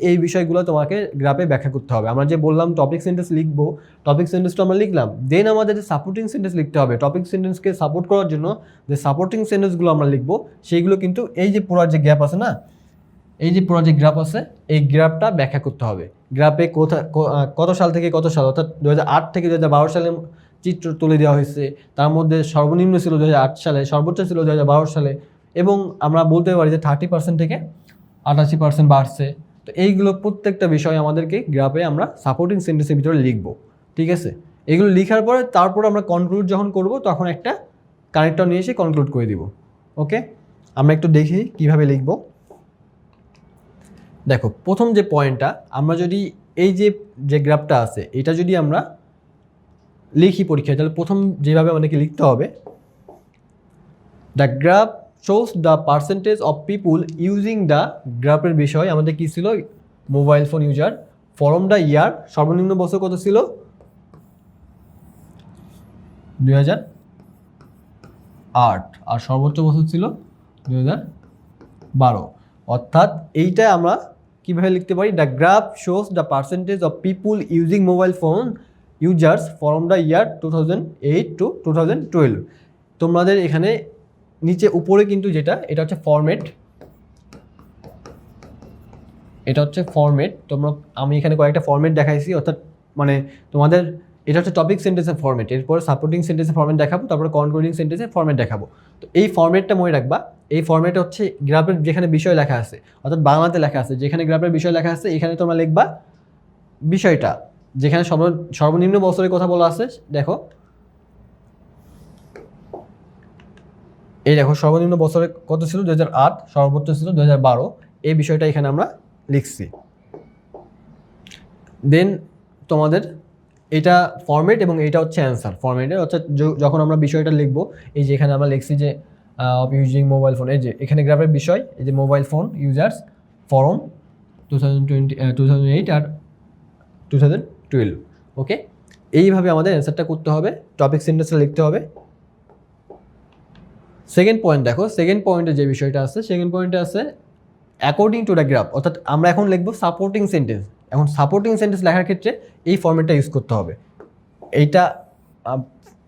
এই বিষয়গুলো তোমাকে গ্রাফে ব্যাখ্যা করতে হবে। আমরা যে বললাম টপিক সেন্টেন্স লিখবো, টপিক সেন্টেন্সটা আমরা লিখলাম, দেন আমাদের যে সাপোর্টিং সেন্টেন্স লিখতে হবে। টপিক সেন্টেন্সকে সাপোর্ট করার জন্য যে সাপোর্টিং সেন্টেন্সগুলো আমরা লিখবো সেইগুলো কিন্তু এই যে পুরো যে গ্যাপ আছে না, এই যে পুরো যে গ্রাফ আছে এই গ্রাফটা ব্যাখ্যা করতে হবে। গ্রাফে কত সাল থেকে কত সাল, অর্থাৎ 2008 থেকে 2012 সালে চিত্র তুলে দেওয়া হয়েছে, তার মধ্যে সর্বনিম্ন ছিল 2008 সালে, সর্বোচ্চ ছিল 2012 সালে, এবং আমরা বলতে পারি যে 30% থেকে 88% বাড়ছে। তো এইগুলো প্রত্যেকটা বিষয় আমাদেরকে গ্রাফে আমরা সাপোর্টিং সেন্টেন্সের ভিতরে লিখবো। ঠিক আছে, এগুলো লেখার পরে তারপর আমরা কনক্লুড যখন করব তখন একটা কানেক্টর নিয়ে এসে কনক্লুড করে দিব। ওকে, আমরা একটু দেখি কিভাবে লিখব। দেখো প্রথম যে পয়েন্টটা, আমরা যদি এই যে গ্রাফটা আছে এটা যদি আমরা লিখি পরীক্ষায়, তাহলে প্রথম যেভাবে আমাদেরকে লিখতে হবে, the graph shows the percentage of people using the, গ্রাফের বিষয় আমাদের কী ছিল, mobile phone user, from the year, সর্বনিম্ন বছর কত ছিল 2008, আর সর্বোচ্চ বছর ছিল 2012। অর্থাৎ এইটা আমরা কীভাবে লিখতে পারি, the graph shows the percentage of people using mobile phone users from the year 2008 to 2012। তোমাদের এখানে নিচে উপরে কিন্তু যেটা, এটা হচ্ছে ফরম্যাট, আমি এখানে কয়েকটা ফরম্যাট দেখাইছি, অর্থাৎ মানে তোমাদের এটা হচ্ছে টপিক সেন্টেন্সের ফরম্যাট, এরপর সাপোর্টিং সেন্টেন্সের ফরম্যাট দেখাবো, তারপরে কনক্লুডিং সেন্টেন্সের ফরম্যাট দেখাবো। তো এই ফরম্যাটটা মনে রাখবা, এই ফরম্যাটে হচ্ছে গ্রাফের যেখানে বিষয় লেখা আছে, অর্থাৎ বাংলাতে লেখা আছে, যেখানে গ্রাফের বিষয় লেখা আছে এখানে তোমরা লিখবা বিষয়টা, যেখানে সর্বনিম্ন বছরের কথা বলা আছে। দেখো এই দেখো সর্বনিম্ন বছরে কত ছিল 2008, সর্বোচ্চ ছিল 2012, এই বিষয়টা এখানে আমরা লিখছি। দেন তোমাদের এটা ফরম্যাট এবং এটা হচ্ছে অ্যান্সার। ফরম্যাটে অর্থাৎ যখন আমরা বিষয়টা লিখবো, এই যে এখানে আমরা লিখছি যে অফ ইউজিং মোবাইল ফোন, এই যে এখানে গ্রাফের বিষয়, এই যে মোবাইল ফোন ইউজার্স ফরম 2008 আর 2012। ওকে, এইভাবে আমাদের অ্যান্সারটা করতে হবে, টপিক সেন্টেন্সটা লিখতে হবে। সেকেন্ড পয়েন্ট দেখো, সেকেন্ড পয়েন্টে যে বিষয়টা আছে, সেকেন্ড পয়েন্টে আছে অ্যাকর্ডিং টু দ্য গ্রাফ, অর্থাৎ আমরা এখন লিখবো সাপোর্টিং সেন্টেন্স। এখন সাপোর্টিং সেন্টেন্স লেখার ক্ষেত্রে এই ফরম্যাটটা ইউজ করতে হবে। এইটা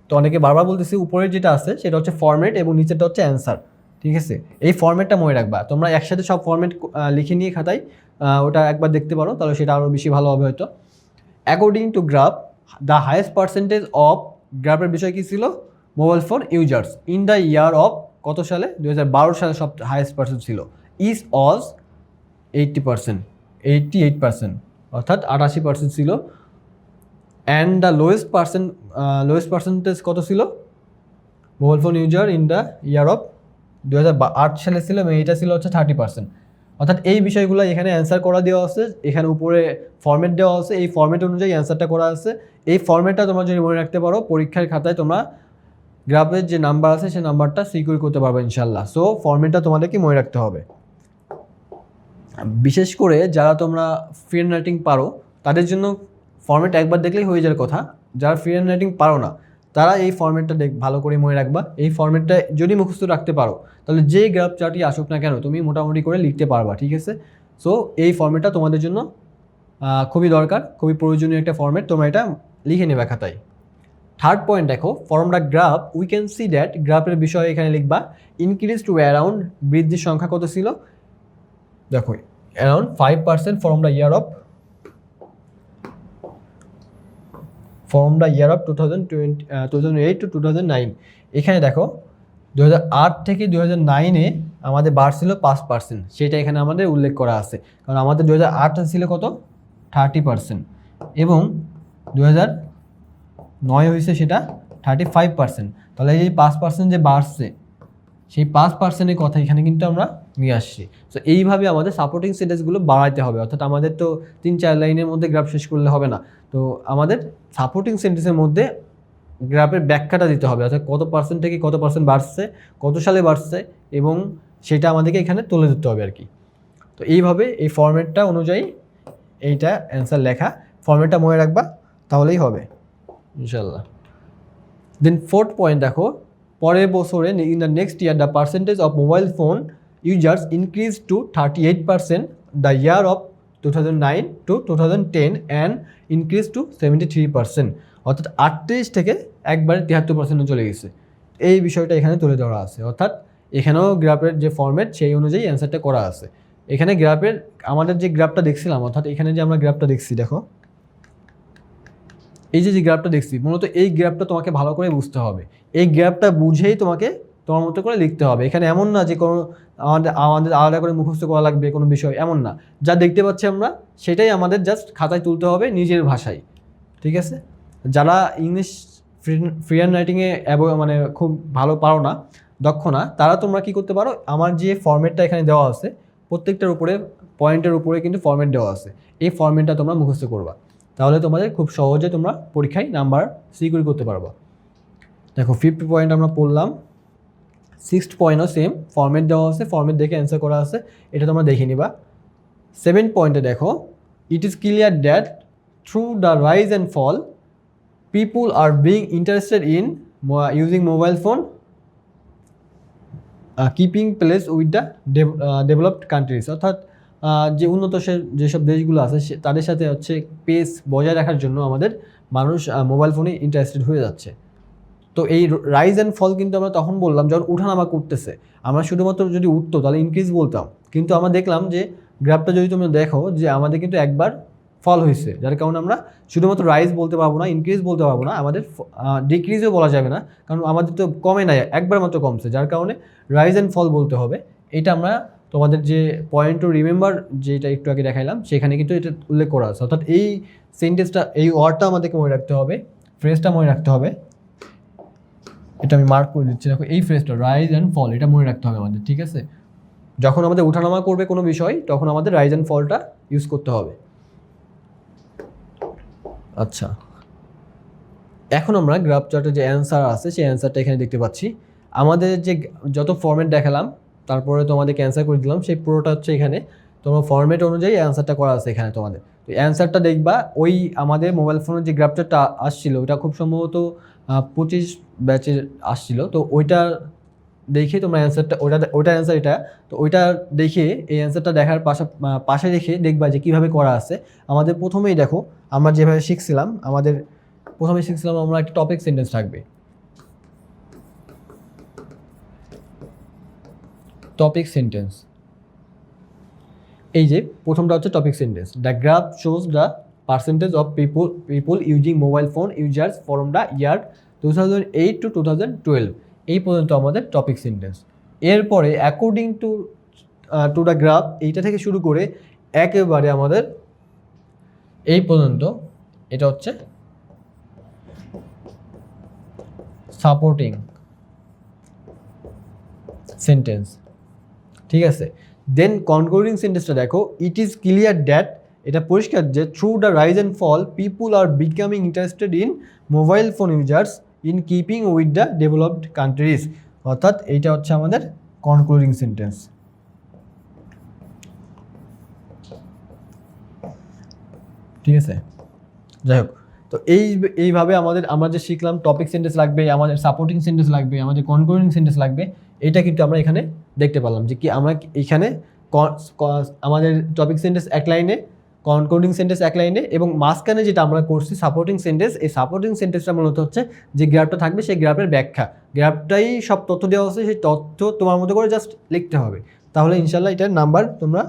তো অনেকে বারবার বলতেছি, উপরের যেটা আছে সেটা হচ্ছে ফরম্যাট এবং নিচেরটা হচ্ছে অ্যান্সার। ঠিক আছে, এই ফরম্যাটটা মনে রাখবা। তোমরা একসাথে সব ফরম্যাট লিখে নিয়ে খাতায় ওটা একবার দেখতে পারো, তাহলে সেটা আরও বেশি ভালো হবে হয়তো। According to graph the highest percentage of, গ্রাফের বিষয় কী ছিল, mobile phone users in the year of, কত সালে, 2012 সালে সব হাইয়েস্ট পার্সেন্ট ছিল, ইজ অজ 80%, 88%, অর্থাৎ 88% ছিল। অ্যান্ড দ্য লোয়েস্ট পার্সেন্টেজ কত ছিল, mobile phone user in the year of 2008 সালে ছিল, এবং এইটা ছিল হচ্ছে 30%। অর্থাৎ এই বিষয়গুলো এখানে অ্যান্সার করা দেওয়া আছে, এখানে উপরে ফরম্যাট দেওয়া আছে, এই ফরম্যাট অনুযায়ী অ্যান্সারটা করা আছে। এই ফরম্যাটটা তোমরা যদি মনে রাখতে পারো, পরীক্ষার খাতায় তোমরা গ্রাফের যে নাম্বার আছে সেই নাম্বারটা সিকিউর করতে পারবে ইনশাল্লাহ। সো ফরম্যাটটা তোমাদেরকে মনে রাখতে হবে। বিশেষ করে যারা তোমরা ফ্রি হ্যান্ড রাইটিং পারো তাদের জন্য ফরম্যাট একবার দেখলেই হয়ে যাওয়ার কথা। যারা ফ্রি হ্যান্ড রাইটিং পারো না তারা এই ফরম্যাটটা ভালো করে মনে রাখবা। এই ফরম্যাটটা যদি মুখস্থ রাখতে পারো তাহলে যে গ্রাফ চার্টই আসুক না কেন তুমি মোটামুটি করে লিখতে পারবা। ঠিক আছে, সো এই ফরম্যাটটা তোমাদের জন্য খুবই দরকার, খুবই প্রয়োজনীয় একটা ফরম্যাট, তোমরা এটা লিখে নেবে খাতায়। থার্ড পয়েন্ট দেখো, from the graph we can see that, গ্রাফের বিষয় এখানে লিখবা ইনক্রিজ টু অ্যারাউন্ড, বৃদ্ধির সংখ্যা কত ছিল, দেখো around 5% from the year of 2008 to 2009। এখানে দেখো 2008 থেকে 2009-এ আমাদের বাড়ছিল 5%, সেটা এখানে আমাদের উল্লেখ করা আছে। কারণ আমাদের 2008 ছিল কত, 30%, এবং 2009 হয়েছে সেটা 35%। তাহলে এই যে 5% যে বাড়ছে, সেই 5%-এর কথা এখানে কিন্তু আমরা নিয়ে আসছি। সো এইভাবে আমাদের সাপোর্টিং সেন্টেন্সগুলো বাড়াইতে হবে। অর্থাৎ আমাদের তো 3-4 লাইনের মধ্যে গ্রাফ শেষ করলে হবে না, তো আমাদের সাপোর্টিং সেন্টেন্সের মধ্যে গ্রাফের ব্যাখ্যাটা দিতে হবে, অর্থাৎ কত পার্সেন্ট থেকে কত পার্সেন্ট বাড়ছে, কত সালে বাড়ছে, এবং সেটা আমাদেরকে এখানে তুলে দিতে হবে আর কি। তো এইভাবে এই ফরম্যাটটা অনুযায়ী এইটা অ্যান্সার লেখা, ফরম্যাটটা মনে রাখবা তাহলেই হবে ইনশাল্লাহ। দেন ফোর্থ পয়েন্ট দেখো, পরের বছরে in the next year the percentage of mobile phone users increase two 38%, the year of 2009 to 2010 and increase two 73%, অর্থাৎ 38 থেকে একবারে 73% চলে গেছে। এই বিষয়টা এখানে তুলে ধরা আছে, অর্থাৎ এখানেও গ্রাফের যে ফরম্যাট সেই অনুযায়ী অ্যান্সারটা করা আছে। এখানে গ্রাফের আমাদের যে গ্রাফটা দেখছিলাম, অর্থাৎ এখানে যে আমরা গ্রাফটা দেখছি, দেখো এই যে গ্রাফটা দেখছি, মূলত এই গ্রাফটা তোমাকে ভালো করে বুঝতে হবে। এই গ্রাফটা বুঝেই তোমাকে তোমার মতো করে লিখতে হবে। এখানে এমন না যে কোনো আমাদের আলাদা করে মুখস্থ করা লাগবে কোনো বিষয়, এমন না। যা দেখতে পাচ্ছি আমরা সেটাই আমাদের জাস্ট খাতায় তুলতে হবে নিজের ভাষায়। ঠিক আছে, যারা ইংলিশ ফ্রি হ্যান্ড রাইটিংয়ে মানে খুব ভালো পারো না, দক্ষ না, তারা তোমরা কি করতে পারো, আমার যে ফরম্যাটটা এখানে দেওয়া আছে প্রত্যেকটার উপরে পয়েন্টের উপরে কিন্তু ফরম্যাট দেওয়া আছে, এই ফরম্যাটটা তোমরা মুখস্থ করবা, তাহলে তোমাদের খুব সহজে তোমরা পরীক্ষায় নাম্বার সিকিউর করতে পারবা। দেখো 5th পয়েন্ট আমরা পড়লাম, 6th পয়েন্টও সেম ফরম্যাট দেওয়া আছে, ফরম্যাট দেখে অ্যান্সার করা আছে, এটা তোমরা দেখে নিবা। 7th পয়েন্টে দেখো, it is clear that through the rise and fall people are being interested in using mobile phone keeping place with the developed countries, অর্থাৎ যে উন্নত যেসব দেশগুলো আছে তাদের সাথে হচ্ছে পেস বজায় রাখার জন্য আমাদের মানুষ মোবাইল ফোনে ইন্টারেস্টেড হয়ে যাচ্ছে। তো এই রাইজ অ্যান্ড ফল কিন্তু আমরা তখন বললাম যখন উঠানামা করতেছে। আমরা শুধুমাত্র যদি উঠতো তাহলে ইনক্রিজ বলতাম, কিন্তু আমরা দেখলাম যে গ্রাফটা যদি তুমি দেখো যে আমাদের কিন্তু একবার ফল হয়েছে, যার কারণে আমরা শুধুমাত্র রাইজ বলতে পারবো না, ইনক্রিজ বলতে পারবো না, আমাদের ডিক্রিজও বলা যাবে না, কারণ আমাদের তো কমে নাই, একবার মাত্র কমছে, যার কারণে রাইজ অ্যান্ড ফল বলতে হবে। এটা আমরা তোমাদের যে পয়েন্ট টু রিমেম্বার যেটা একটু আগে দেখাইলাম সেখানে কিন্তু এটা উল্লেখ করা আছে, অর্থাৎ এই সেন্টেন্সটা, এই ওয়ার্ডটা আমাদেরকে মনে রাখতে হবে, ফ্রেজটা মনে রাখতে হবে। এটা আমি মার্ক করে দিচ্ছি, দেখো এই ফ্রেজটা রাইজ অ্যান্ড ফল, এটা মনে রাখতে হবে আমাদের, ঠিক আছে? যখন আমাদের ওঠানামা করবে কোনো বিষয় তখন আমাদের রাইজ অ্যান্ড ফলটা ইউজ করতে হবে। আচ্ছা, এখন আমরা গ্রাফ চার্টের যে অ্যান্সার আছে সেই অ্যান্সারটা এখানে দেখতে পাচ্ছি। আমাদের যে যত ফরম্যাট দেখালাম তারপরে তোমাদেরকে অ্যান্সার করে দিলাম, সেই পুরোটা হচ্ছে এখানে তোমার ফরম্যাট অনুযায়ী অ্যান্সারটা করা আছে এখানে তোমাদের। তো অ্যান্সারটা দেখবা, ওই আমাদের মোবাইল ফোনের যে গ্রাফ চার্টটা আসছিল ওটা খুব সম্ভবত 25 ব্যাচের আসছিল, তো ওইটা দেখে তোমরা অ্যান্সারটা, ওইটার অ্যান্সার এটা, তো ওইটা দেখে এই অ্যান্সারটা দেখার পাশে রেখে দেখবা যে কীভাবে করা আছে। আমাদের প্রথমেই দেখো আমরা যেভাবে শিখছিলাম, আমাদের প্রথমে শিখছিলাম আমরা একটা টপিক সেন্টেন্স থাকবে, টপিক সেন্টেন্স। এই যে প্রথমটা হচ্ছে topic sentence, the graph shows the percentage of people using mobile phone users from the year 2008 to 2012, এই পর্যন্ত আমাদের টপিক সেন্টেন্স। এরপরে অ্যাকর্ডিং টু দ্য গ্রাফ, এইটা থেকে শুরু করে একেবারে আমাদের এই পর্যন্ত এটা হচ্ছে সাপোর্টিং সেন্টেন্স, ঠিক আছে? দেন কনক্লুডিং সেন্টেন্সটা দেখো, ইট ইজ ক্লিয়ার দ্যাট, এটা পরিষ্কার যে through the rise and fall people are becoming interested in mobile phone users in keeping with the developed countries, অর্থাৎ এইটা হচ্ছে আমাদের কনক্লুডিং সেন্টেন্স, ঠিক আছে? যাই হোক, তো এইভাবে আমরা যে শিখলাম টপিক সেন্টেন্স লাগবে, আমাদের সাপোর্টিং সেন্টেন্স লাগবে, আমাদের কনক্লুডিং সেন্টেন্স লাগবে, এটা কিন্তু আমরা এখানে দেখতে পেলাম যে কি আমরা এখানে আমাদের টপিক সেন্টেন্স এক লাইনে, কনক্লুডিং সেন্টেন্স এক লাইনে, এবং মাঝখানে যেটা আমরা করছি সাপোর্টিং সেন্টেন্স, এই সাপোর্টিং সেন্টেন্সটা মূলত হচ্ছে যে গ্রাফটা থাকবে সেই গ্রাফের ব্যাখ্যা, গ্রাফটাই সব তথ্য দেওয়া আছে, সেই তথ্য তোমার মতো করে জাস্ট লিখতে হবে, তাহলে ইনশাল্লাহ এটার নাম্বার তোমরা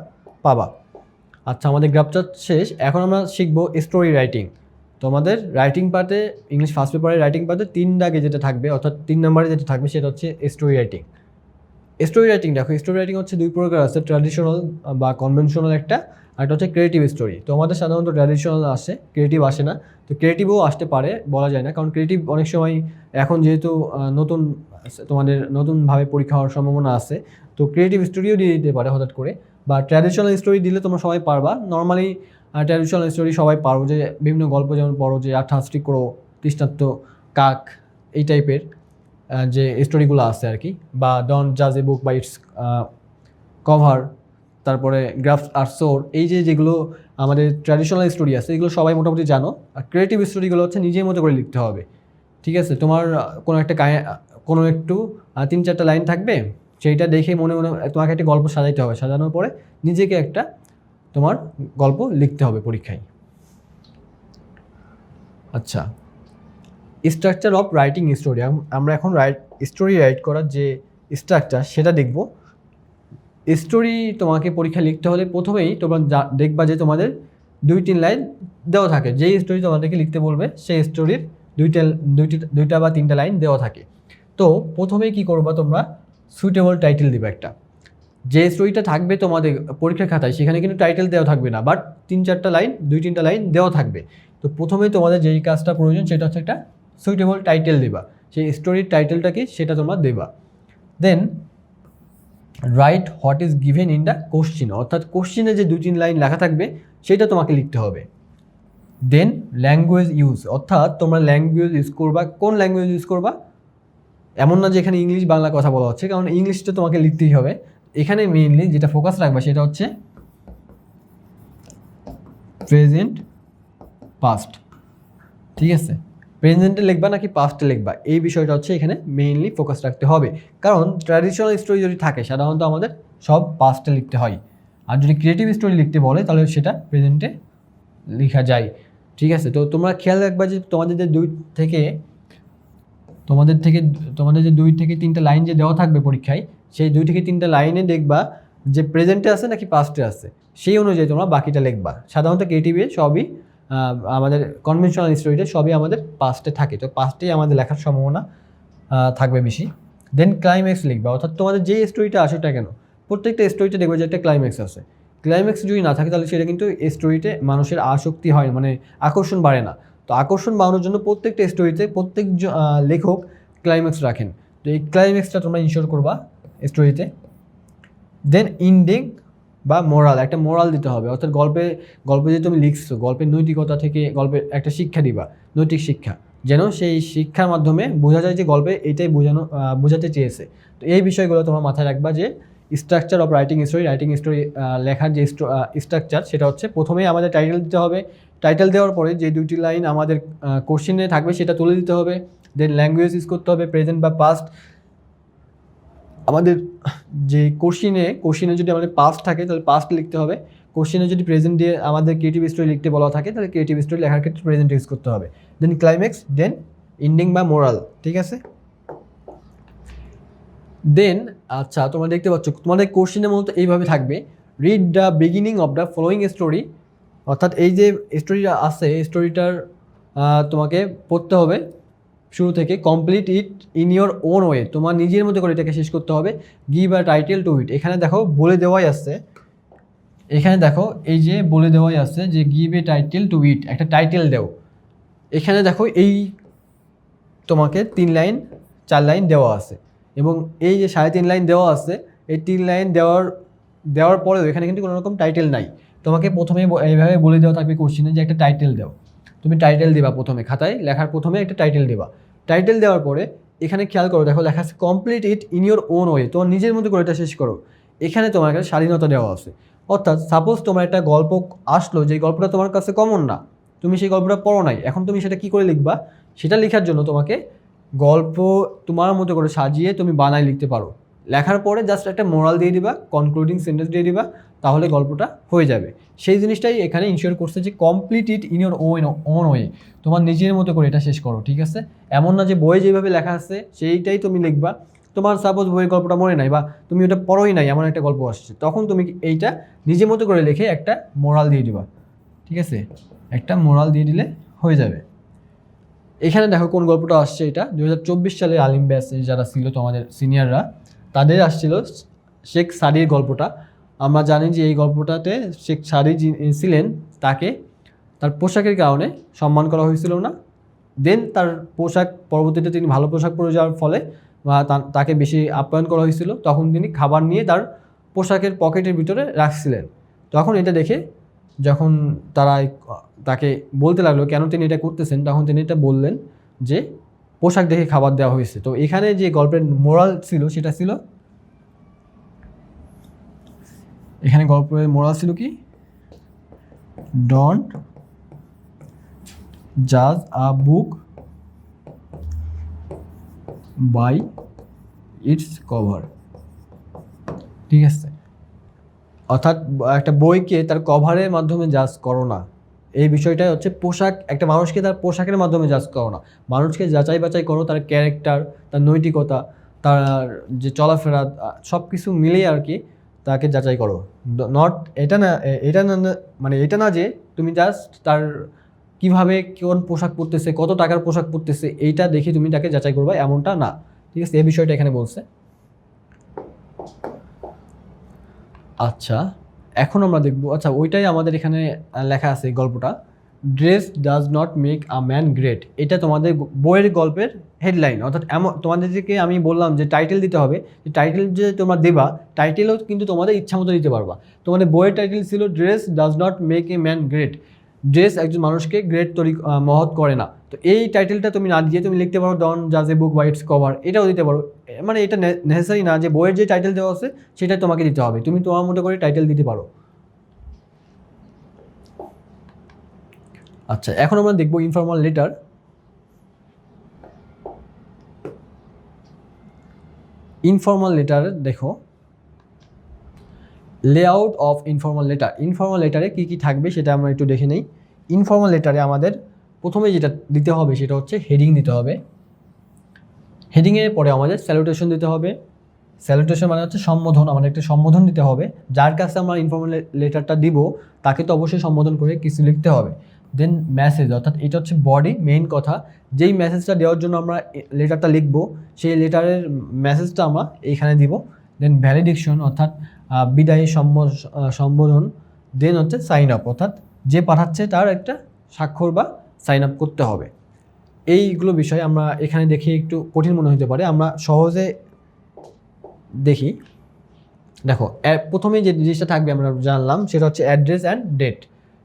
পাবা। আচ্ছা, আমাদের গ্রাফ চার্ট শেষ, এখন আমরা শিখবো স্টোরি রাইটিং। তোমাদের রাইটিং পার্টে, ইংলিশ ফার্স্ট পেপারের রাইটিং পার্টে 3 দাগে যেটা থাকবে, অর্থাৎ 3 নম্বরে যেটা থাকবে সেটা হচ্ছে স্টোরি রাইটিং। স্টোরি রাইটিং দেখো, স্টোরি রাইটিং হচ্ছে 2 প্রকার আছে, ট্র্যাডিশনাল বা কনভেনশনাল একটা, আর একটা হচ্ছে ক্রিয়েটিভ স্টোরি। তো আমাদের সাধারণত ট্র্যাডিশনাল আসে, ক্রিয়েটিভ আসে না, তো ক্রিয়েটিভও আসতে পারে, বলা যায় না, কারণ ক্রিয়েটিভ অনেক সময় এখন যেহেতু তোমাদের নতুনভাবে পরীক্ষা হওয়ার সম্ভাবনা আছে, তো ক্রিয়েটিভ স্টোরিও দিয়ে দিতে পারে হঠাৎ করে, বা ট্র্যাডিশনাল স্টোরি দিলে তোমরা সবাই পারবা। নর্মালি ট্র্যাডিশনাল স্টোরি সবাই পারো, যে বিভিন্ন গল্প যেমন পড়ো, যে 88 ক্রো, তৃষ্ণার্ত কাক, এই টাইপের যে স্টোরিগুলো আছে আর কি, বা ডন্ট জাজ এ বুক বাই ইটস কভার, তারপরে গ্রাফস আর সোর, এই যেগুলো আমাদের ট্র্যাডিশনাল স্টোরি আছে এগুলো সবাই মোটামুটি জানো। আর ক্রিয়েটিভ স্টোরিগুলো হচ্ছে নিজের মতো করে লিখতে হবে, ঠিক আছে? তোমার কোনো একটু 3-4টা লাইন থাকবে, সেইটা দেখে মনে তোমাকে একটা গল্প সাজাইতে হবে, সাজানোর পরে নিজেকে একটা তোমার গল্প লিখতে হবে পরীক্ষায়। আচ্ছা, স্ট্রাকচার অফ রাইটিং স্টোরি, আমরা এখন স্টোরি রাইট করার যে স্ট্রাকচার সেটা দেখব। স্টোরি তোমাকে পরীক্ষা লিখতে হলে প্রথমেই তোমরা দেখবা যে তোমাদের 2-3 লাইন দেওয়া থাকে, যেই স্টোরি তোমাদেরকে লিখতে বলবে সেই স্টোরির 2টা বা 3টা লাইন দেওয়া থাকে। তো প্রথমেই কি করবা, তোমরা সুইটেবল টাইটেল দিবা একটা, যে স্টোরিটা থাকবে তোমাদের পরীক্ষার খাতায় সেখানে কিন্তু টাইটেল দেওয়া থাকবে না, বাট 3-4টা লাইন, 2-3টা লাইন দেওয়া থাকবে। তো প্রথমেই তোমাদের যেই কাজটা প্রয়োজন সেটা হচ্ছে একটা সুইটেবল টাইটেল দেবা, সেই স্টোরির টাইটেলটা কি সেটা তোমরা দেবা। Then right what is given in the question, অর্থাৎ কোশ্চিনে যে 2-3 লাইন লেখা থাকবে সেটা তোমাকে লিখতে হবে। দেন ল্যাঙ্গুয়েজ ইউজ, অর্থাৎ তোমরা ল্যাঙ্গুয়েজ ইউজ করবা, কোন ল্যাঙ্গুয়েজ ইউজ করবা, এমন না যে এখানে ইংলিশ বাংলা কথা বলা হচ্ছে, কারণ ইংলিশটা তোমাকে লিখতেই হবে। এখানে মেইনলি যেটা ফোকাস রাখবা সেটা হচ্ছে প্রেজেন্ট পাস্ট, ঠিক আছে? প্রেজেন্টে লিখবা নাকি পাস্টে লিখবা, এই বিষয়টা হচ্ছে এখানে মেইনলি ফোকাস রাখতে হবে, কারণ ট্র্যাডিশনাল স্টোরি যদি থাকে সাধারণত আমাদের সব পাস্টে লিখতে হয়, আর যদি ক্রিয়েটিভ স্টোরি লিখতে বলে তাহলে সেটা প্রেজেন্টে লেখা যায়, ঠিক আছে? তো তোমরা খেয়াল রাখবা যে তোমাদের যে 2 থেকে 3টা লাইন যে দেওয়া থাকবে পরীক্ষায়, সেই 2 থেকে 3টা লাইনে দেখবা যে প্রেজেন্টে আছে নাকি পাস্টে আছে, সেই অনুযায়ী তোমরা বাকিটা লিখবা। সাধারণত ক্রিয়েটিভে সবই আমাদের কনভেনশনাল স্টোরিতে সবই আমাদের পাস্টে থাকে, তো পাস্টেই আমাদের লেখার সম্ভাবনা থাকবে বেশি। দেন ক্লাইম্যাক্স লিখবা, অর্থাৎ তোমাদের যে স্টোরিটা আসেটা কেন, প্রত্যেকটা স্টোরিতে দেখবে যে একটা ক্লাইম্যাক্স আছে। ক্লাইম্যাক্স যদি না থাকে তাহলে সেটা কিন্তু স্টোরিতে মানুষের আসক্তি হয়, মানে আকর্ষণ বাড়ে না। তো আকর্ষণ বাড়ানোর জন্য প্রত্যেকটা স্টোরিতে প্রত্যেক লেখক ক্লাইম্যাক্স রাখেন, তো এই ক্লাইম্যাক্সটা তোমরা ইনশিওর করবা স্টোরিতে। দেন ইন্ডিং বা মোরাল, একটা মোরাল দিতে হবে, অর্থাৎ গল্পে যে তুমি লিখছো গল্পের নৈতিকতা থেকে গল্পের একটা শিক্ষা দিবা, নৈতিক শিক্ষা, যেন সেই শিক্ষার মাধ্যমে বোঝা যায় যে গল্পে এটাই বোঝাতে চেয়েছে। তো এই বিষয়গুলো তোমরা মাথায় রাখবা যে স্ট্রাকচার অফ রাইটিং স্টোরি লেখার যে স্ট্রাকচার, সেটা হচ্ছে প্রথমেই আমাদের টাইটেল দিতে হবে। টাইটেল দেওয়ার পরে যে দুটি লাইন আমাদের কোশ্চেনে থাকবে সেটা তুলে দিতে হবে। দেন ল্যাঙ্গুয়েজ ইউজ করতে হবে, প্রেজেন্ট বা পাস্ট। আমাদের যে কোশ্চিনে যদি আমাদের পাস্ট থাকে তাহলে পাস্ট লিখতে হবে, কোশ্চিনে যদি প্রেজেন্ট দিয়ে আমাদের ক্রিয়েটিভ স্টোরি লিখতে বলা থাকে তাহলে ক্রিয়েটিভ স্টোরি লেখার ক্ষেত্রে প্রেজেন্ট ইউজ করতে হবে। দেন ক্লাইম্যাক্স, দেন এন্ডিং বা মোরাল, ঠিক আছে। দেন আচ্ছা, তোমরা দেখতে পাচ্ছ তোমাদের কোশ্চিনের মতো এইভাবে থাকবে, read the beginning of the following story, অর্থাৎ এই যে স্টোরিটা আছে এই স্টোরিটার তোমাকে পড়তে হবে শুরু থেকে, complete it in your own way, তোমার নিজের মতো করে এটাকে শেষ করতে হবে। গিভ আ টাইটেল টু ইট, এখানে দেখো বলে দেওয়াই আছে, এখানে দেখো এই যে বলে দেওয়াই আছে যে গিভ এ টাইটেল টু ইট, একটা টাইটেল দেও। এখানে দেখো এই তোমাকে 3 লাইন 4 লাইন দেওয়া আছে, এবং এই যে 3.5 লাইন দেওয়া আছে, এই 3 লাইন দেওয়ার পরেও এখানে কিন্তু কোনো রকম টাইটেল নাই। তোমাকে প্রথমে এইভাবে বলে দেওয়া থাকবে কোশ্চিনে যে একটা টাইটেল দাও, তুমি টাইটেল দিবা, প্রথমে খাতায় লেখার প্রথমে একটা টাইটেল দিবা। টাইটেল দেওয়ার পরে এখানে খেয়াল করো, দেখো লেখা আছে complete it in your own way, তোমার নিজের মতো করে এটা শেষ করো। এখানে তোমার একটা স্বাধীনতা দেওয়া আছে, অর্থাৎ সাপোজ তোমার একটা গল্প আসলো, যে গল্পটা তোমার কাছে কমন না, তুমি সেই গল্পটা পড়ো নাই, এখন তুমি সেটা কী করে লিখবা, সেটা লেখার জন্য তোমাকে গল্প তোমার মতো করে সাজিয়ে তুমি বানায় লিখতে পারো। লেখার পরে জাস্ট একটা মোরাল দিয়ে দিবা, কনক্লুডিং সেন্টেন্স দিয়ে দিবা, তাহলে গল্পটা হয়ে যাবে। সেই জিনিসটাই এখানে ইনশিওর করছে যে complete it in your own way, তোমার নিজের মতো করে এটা শেষ করো, ঠিক আছে। এমন না যে বইয়ে যেভাবে লেখা আছে সেইটাই তুমি লিখবা, তোমার সাপোজ বইয়ের গল্পটা মনে নাই বা তুমি ওটা পড়োই নাই, এমন একটা গল্প আসছে, তখন তুমি এইটা নিজের মতো করে লিখে একটা মোরাল দিয়ে দিবা, ঠিক আছে, একটা মোরাল দিয়ে দিলে হয়ে যাবে। এখানে দেখো কোন গল্পটা আসছে, এটা 2024 সালে আলিম ব্যাচে যারা ছিল তোমাদের সিনিয়ররা, তাদের আসছিল শেখ সাদির গল্পটা। আমরা জানি যে এই গল্পটাতে শেখ সাদি ছিলেন, তাকে তার পোশাকের কারণে সম্মান করা হয়েছিল না। দেন তার পোশাক, পরবর্তীতে তিনি ভালো পোশাক পরে যাওয়ার ফলে বা তাকে বেশি আপ্যায়ন করা হয়েছিল, তখন তিনি খাবার নিয়ে তার পোশাকের পকেটের ভিতরে রাখছিলেন। তখন এটা দেখে যখন তারা তাকে বলতে লাগলো কেন তিনি এটা করতেছেন, তখন তিনি এটা বললেন যে পোশাক দেখে খাবার দেওয়া হয়েছে। তো এখানে যে গল্পের মোরাল ছিল সেটা ছিল, এখানে গল্পের মোরাল ছিল কি, ডোন্ট জাজ আ বুক বাই ইটস কভার, ঠিক আছে। অর্থাৎ একটা বইকে তার কভারের মাধ্যমে জাজ করো না, এই বিষয়টাই হচ্ছে পোশাক, একটা মানুষকে তার পোশাকের মাধ্যমে জাজ করো না, মানুষকে যাচাই বাছাই করো তার ক্যারেক্টার, তার নৈতিকতা, তার যে চলাফেরা, সব কিছু মিলেই আর কি তাকে যাচাই করো। নট এটা না, মানে এটা না যে তুমি জাস্ট তার কিভাবে কোন পোশাক পরতেছে, কত টাকার পোশাক পরতেছে, এইটা দেখে তুমি তাকে যাচাই করবে, এমনটা না, ঠিক আছে। এই বিষয়টা এখানে বলছে। আচ্ছা, এখন আমরা দেখব, আচ্ছা ওইটাই আমাদের এখানে লেখা আছে গল্পটা, dress does not make a man great, এটা তোমাদের বইয়ের গল্পের হেডলাইন। অর্থাৎ এমন তোমাদেরকে আমি বললাম যে টাইটেল দিতে হবে, যে টাইটেল যে তোমরা দেবা, টাইটেলও কিন্তু তোমাদের ইচ্ছা মতো দিতে পারবা। তোমাদের বইয়ের টাইটেল ছিল dress does not make a man great, dress একজন মানুষকে গ্রেট মহৎ করে না। তো এই টাইটেলটা তুমি না দিয়ে তুমি লিখতে পারো ডন জাজ এ বুক বাই ইটস কভার, এটাও দিতে পারো। মানে এটা নেসেসারি না যে বইয়ের যে টাইটেল দেওয়া আছে সেটাই তোমাকে দিতে হবে, তুমি তোমার মতো করে টাইটেল দিতে পারো। আচ্ছা, এখন আমরা দেখব ইনফর্মাল লেটার। ইনফর্মাল লেটার দেখো, layout of informal letter, informal লেটারে কী কী থাকবে সেটা আমরা একটু দেখে নেই। ইনফর্মাল লেটারে আমাদের প্রথমে যেটা দিতে হবে সেটা হচ্ছে হেডিং দিতে হবে, হেডিংয়ের পরে আমাদের স্যালুটেশন দিতে হবে, স্যালুটেশন মানে হচ্ছে সম্বোধন, আমাদের একটা সম্বোধন দিতে হবে, যার কাছে আমরা ইনফর্মাল লেটারটা দিব তাকে তো অবশ্যই সম্বোধন করে কিছু লিখতে হবে। দেন মেসেজ, অর্থাৎ এটা হচ্ছে বডি, মেইন কথা, যেই মেসেজটা দেওয়ার জন্য আমরা লেটারটা লিখব সেই লেটারের মেসেজটা আমরা এইখানে দিব। দেন ভ্যালিডিকশন, অর্থাৎ বিদায়ী সম্বোধন। দেন হচ্ছে সাইন আপ, অর্থাৎ যে পাঠাচ্ছে তার একটা স্বাক্ষর বা সাইন আপ করতে হবে। এইগুলো বিষয় আমরা এখানে দেখি একটু কঠিন মনে হতে পারে, আমরা সহজে দেখি। দেখো প্রথমে যে জিনিসটা থাকবে আমরা জানলাম সেটা হচ্ছে address and date,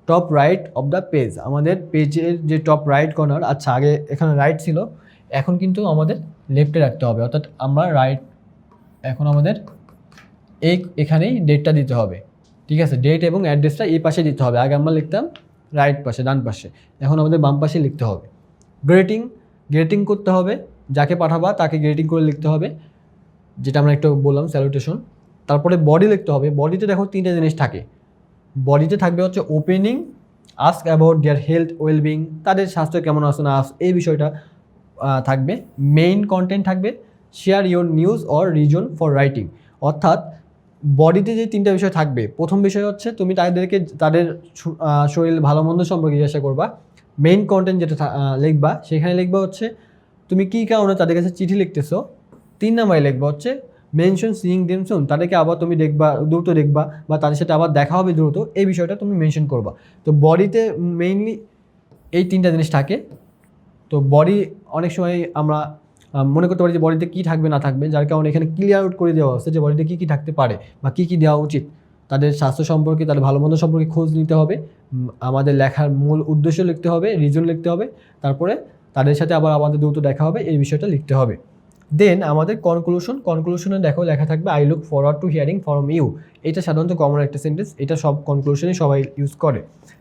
top right of the page. আমাদের পেজের যে টপ রাইট কর্নার, আচ্ছা আগে এখানে রাইট ছিল, এখন কিন্তু আমাদের লেফটে রাখতে হবে, অর্থাৎ আমরা রাইট, এখন আমাদের এখানেই ডেটটা দিতে হবে। ঠিক আছে, ডেট এবং অ্যাড্রেসটা এই পাশে দিতে হবে। আগে আমরা লিখতাম রাইট পাশে, ডান পাশে, এখন আমাদের বাম পাশে লিখতে হবে। গ্রেটিং করতে হবে, যাকে পাঠাবা তাকে গ্রেটিং করে লিখতে হবে, যেটা আমরা একটু বললাম স্যালুটেশন। তারপরে বডি লিখতে হবে। বডিতে দেখো তিনটে জিনিস থাকে। বডিতে থাকবে হচ্ছে opening, ask about their health wellbeing, তাদের স্বাস্থ্য কেমন আছে না আছে এই বিষয়টা থাকবে। মেইন কন্টেন্ট থাকবে share your news or reason for writing, অর্থাৎ বডিতে যে তিনটা বিষয় থাকবে, প্রথম বিষয় হচ্ছে তুমি তাদেরকে তাদের শরীর ভালো মন্দ সম্পর্কে জিজ্ঞাসা করবা। মেইন কন্টেন্ট যেটা লিখবা সেখানে লিখবা হচ্ছে তুমি কী কারণে তাদের কাছে চিঠি লিখতেছো। 3 নম্বরে লিখবা হচ্ছে মেনশন সিইং দেম সুন, তাদেরকে আবার তুমি দেখবা, দ্রুত দেখবা বা তাদের সাথে আবার দেখা হবে দ্রুত, এই বিষয়টা তুমি মেনশন করবা। তো বডিতে মেইনলি এই তিনটা জিনিস থাকে। তো বডি অনেক সময় আমরা মনে করতে পারি যে বডিতে কী থাকবে না থাকবে, যার কারণে এখানে ক্লিয়ার আউট করে দেওয়া হচ্ছে যে বডিতে কী কী থাকতে পারে বা কী কী দেওয়া উচিত। তাদের স্বাস্থ্য সম্পর্কে, তাদের ভালো মন্দ সম্পর্কে খোঁজ নিতে হবে, আমাদের লেখার মূল উদ্দেশ্য লিখতে হবে, রিজন লিখতে হবে, তারপরে তাদের সাথে আবার আমাদের দ্রুত দেখা হবে এই বিষয়টা লিখতে হবে। দেন আমাদের কনক্লুশনে দেখো লেখা থাকবে I look forward to hearing from you. এটা সাধারণত কমন একটা সেন্টেন্স, এটা সব কনক্লুশনে সবাই ইউজ করে।